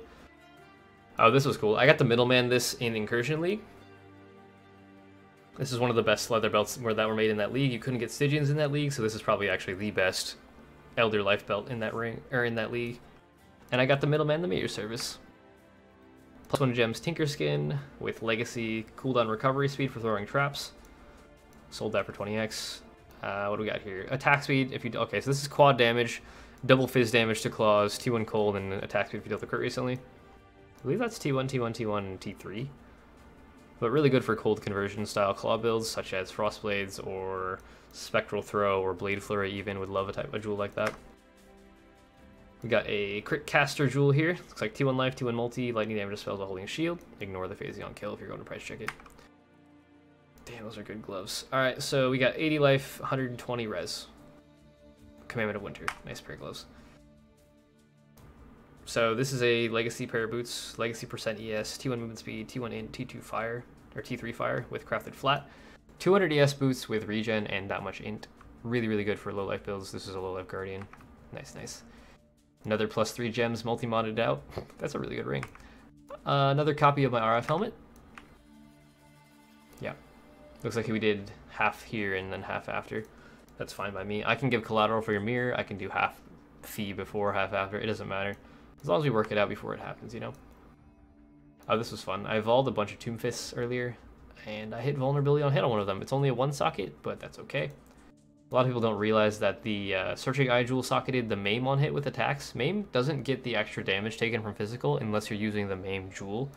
S1: Oh, this was cool. I got the middleman this in Incursion League. This is one of the best leather belts that were made in that league. You couldn't get Stygians in that league, so this is probably actually the best Elder Life belt in that in that league. And I got the middleman, the meteor service. +1 gems Tinker Skin with legacy cooldown recovery speed for throwing traps. Sold that for 20x. What do we got here? Attack speed if you okay, so this is quad damage, double fizz damage to claws, T1 cold, and attack speed if you dealt the crit recently. I believe that's T1, T1, T1, and T3. But really good for cold conversion style claw builds such as Frostblades or Spectral Throw or Blade Flurry even, would love a jewel like that. We got a crit caster jewel here. Looks like T1 life, T1 multi, lightning damage spells while holding a shield. Ignore the phase on kill if you're going to price check it. Damn, those are good gloves. Alright, so we got 80 life, 120 res. Commandment of Winter. Nice pair of gloves. So this is a legacy pair of boots, legacy % ES, T1 movement speed, T1 int, T2 fire, or T3 fire with crafted flat. 200 ES boots with regen and that much int. Really, really good for low life builds. This is a low life guardian. Nice, nice. Another +3 gems multi-modded out. That's a really good ring. Another copy of my RF helmet. Yeah. Looks like we did half here and then half after. That's fine by me. I can give collateral for your mirror. I can do half fee before, half after. It doesn't matter. As long as we work it out before it happens, you know? Oh, this was fun. I evolved a bunch of Tomb Fists earlier, and I hit vulnerability on hit on one of them. It's only a 1 socket, but that's okay. A lot of people don't realize that the Searching Eye Jewel socketed the Maim on hit with attacks. Maim doesn't get the extra damage taken from physical unless you're using the Maim Jewel.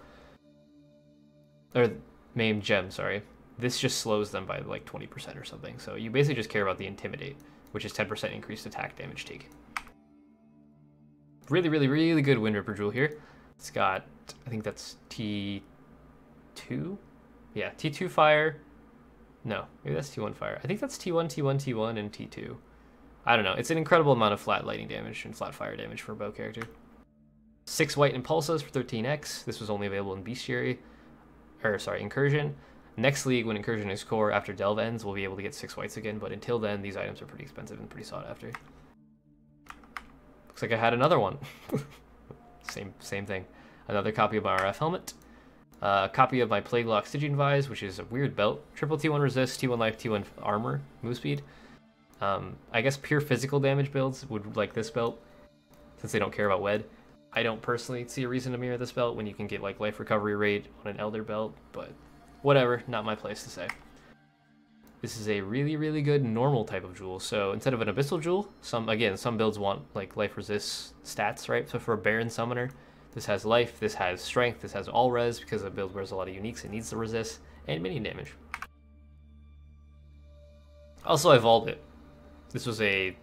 S1: Or Maim Gem, sorry. This just slows them by like 20% or something. So you basically just care about the Intimidate, which is 10% increased attack damage taken. Really, really, really good Wind Ripper Jewel here. It's got, I think that's T2? Yeah, T2 fire. No, maybe that's T1 fire. I think that's T1, T1, T1, and T2. I don't know. It's an incredible amount of flat lightning damage and flat fire damage for a bow character. 6 white Impulsas for 13x. This was only available in Bestiary. Or, sorry, Incursion. Next league, when Incursion is core, after Delve ends, we'll be able to get 6 whites again, but until then, these items are pretty expensive and pretty sought after. Looks like I had another one. Same thing. Another copy of my RF helmet. A copy of my Plague Lock Stygian Vise, which is a weird belt. Triple T1 resist, T1 life, T1 armor, move speed. I guess pure physical damage builds would like this belt, since they don't care about WED. I don't personally see a reason to mirror this belt when you can get like life recovery rate on an Elder belt, but whatever, not my place to say. This is a really, really good normal type of jewel. So instead of an abyssal jewel, some builds want like life resist stats, right? So for a Baron Summoner, this has life, this has strength, this has all res because the build wears a lot of uniques, it needs to resist, and minion damage. Also, I evolved it. This was I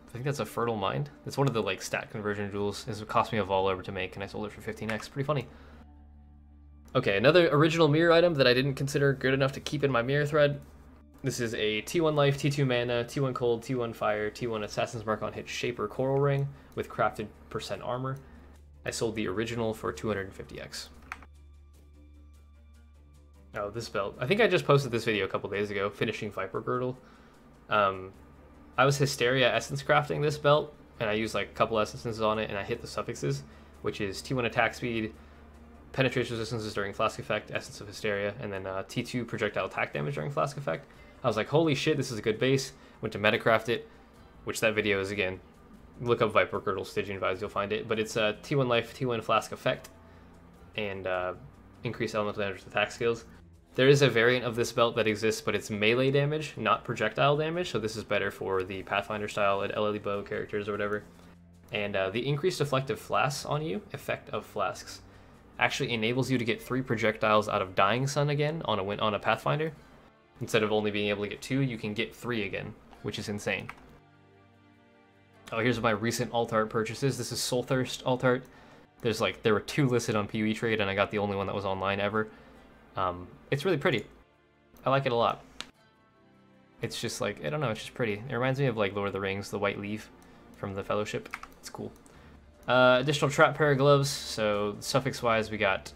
S1: think that's a Fertile Mind. It's one of the like stat conversion jewels. This would cost me a vol over to make, and I sold it for 15x. Pretty funny. Okay, another original mirror item that I didn't consider good enough to keep in my mirror thread. This is a T1 life, T2 mana, T1 cold, T1 fire, T1 assassin's mark on hit Shaper Coral Ring with crafted % armor. I sold the original for 250x. Oh, this belt. I think I just posted this video a couple days ago, finishing Viper Girdle. I was Hysteria essence crafting this belt, and I used like a couple essences on it, and I hit the suffixes, which is T1 attack speed, penetration resistances during flask effect, essence of Hysteria, and then T2 projectile attack damage during flask effect. I was like, holy shit, this is a good base. Went to metacraft it, which that video is, again, look up Viper Girdle Stygian Vise, you'll find it. But it's T1 life, T1 flask effect, and increased elemental damage with attack skills. There is a variant of this belt that exists, but it's melee damage, not projectile damage, so this is better for the Pathfinder style at LLE bow characters or whatever. And the increased deflective flasks on you, effect of flasks, actually enables you to get 3 projectiles out of Dying Sun again on a Pathfinder. Instead of only being able to get 2, you can get 3 again, which is insane. Oh, here's my recent alt art purchases. This is Soulthirst alt art. There were 2 listed on PoE Trade, and I got the only one that was online ever. It's really pretty. I like it a lot. It's just like, I don't know, it's just pretty. It reminds me of like Lord of the Rings, the white leaf from the Fellowship. It's cool. Additional trap pair of gloves. So suffix wise, we got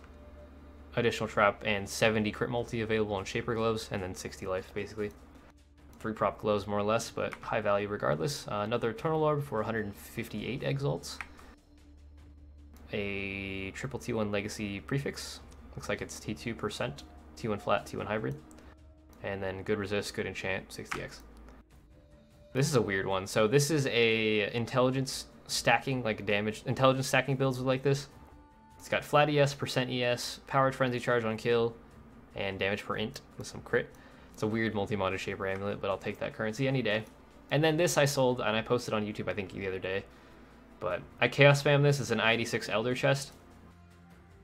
S1: additional trap and 70 crit multi available on Shaper gloves, and then 60 life basically. 3 prop gloves more or less, but high value regardless. Another Eternal Orb for 158 exalts. A triple T1 Legacy prefix. Looks like it's T2%, T1 flat, T1 hybrid. And then good resist, good enchant, 60x. This is a weird one. So this is a intelligence stacking, like damage, intelligence stacking builds with like this. It's got flat ES, % ES, powered frenzy charge on kill, and damage per int with some crit. It's a weird multi-modded Shaper amulet, but I'll take that currency any day. And then this I sold, and I posted on YouTube I think the other day. But I chaos spam this as an I-86 Elder chest.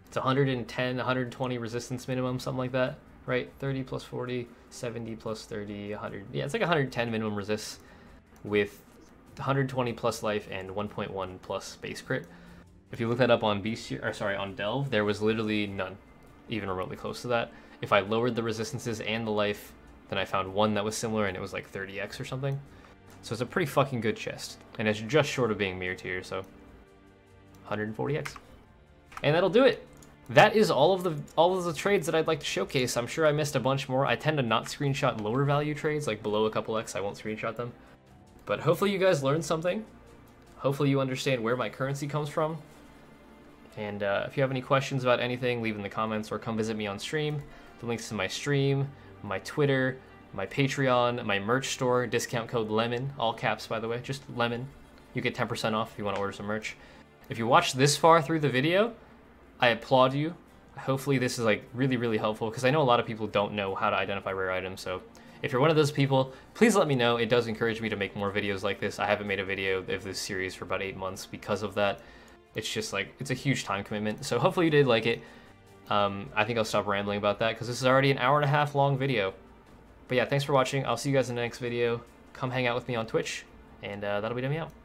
S1: It's 110, 120 resistance minimum, something like that, right? 30 plus 40, 70 plus 30, 100. Yeah, it's like 110 minimum resists with 120 plus life and 1.1 plus base crit. If you look that up on on Delve, there was literally none, even remotely close to that. If I lowered the resistances and the life, then I found one that was similar, and it was like 30x or something. So it's a pretty fucking good chest, and it's just short of being mirror tier, so 140x. And that'll do it. That is all of the trades that I'd like to showcase. I'm sure I missed a bunch more. I tend to not screenshot lower value trades, like below a couple X, I won't screenshot them. But hopefully you guys learned something. Hopefully you understand where my currency comes from. And if you have any questions about anything, leave in the comments or come visit me on stream. The links to my stream, my Twitter, my Patreon, my merch store, discount code LEMON, all caps by the way, just LEMON. You get 10% off if you want to order some merch. If you watched this far through the video, I applaud you. Hopefully this is like really, really helpful, because I know a lot of people don't know how to identify rare items. So if you're one of those people, please let me know. It does encourage me to make more videos like this. I haven't made a video of this series for about 8 months because of that. It's just like, it's a huge time commitment. So hopefully you did like it. I think I'll stop rambling about that because this is already an 1.5 hour long video. But yeah, thanks for watching. I'll see you guys in the next video. Come hang out with me on Twitch, and that'll be Demi out.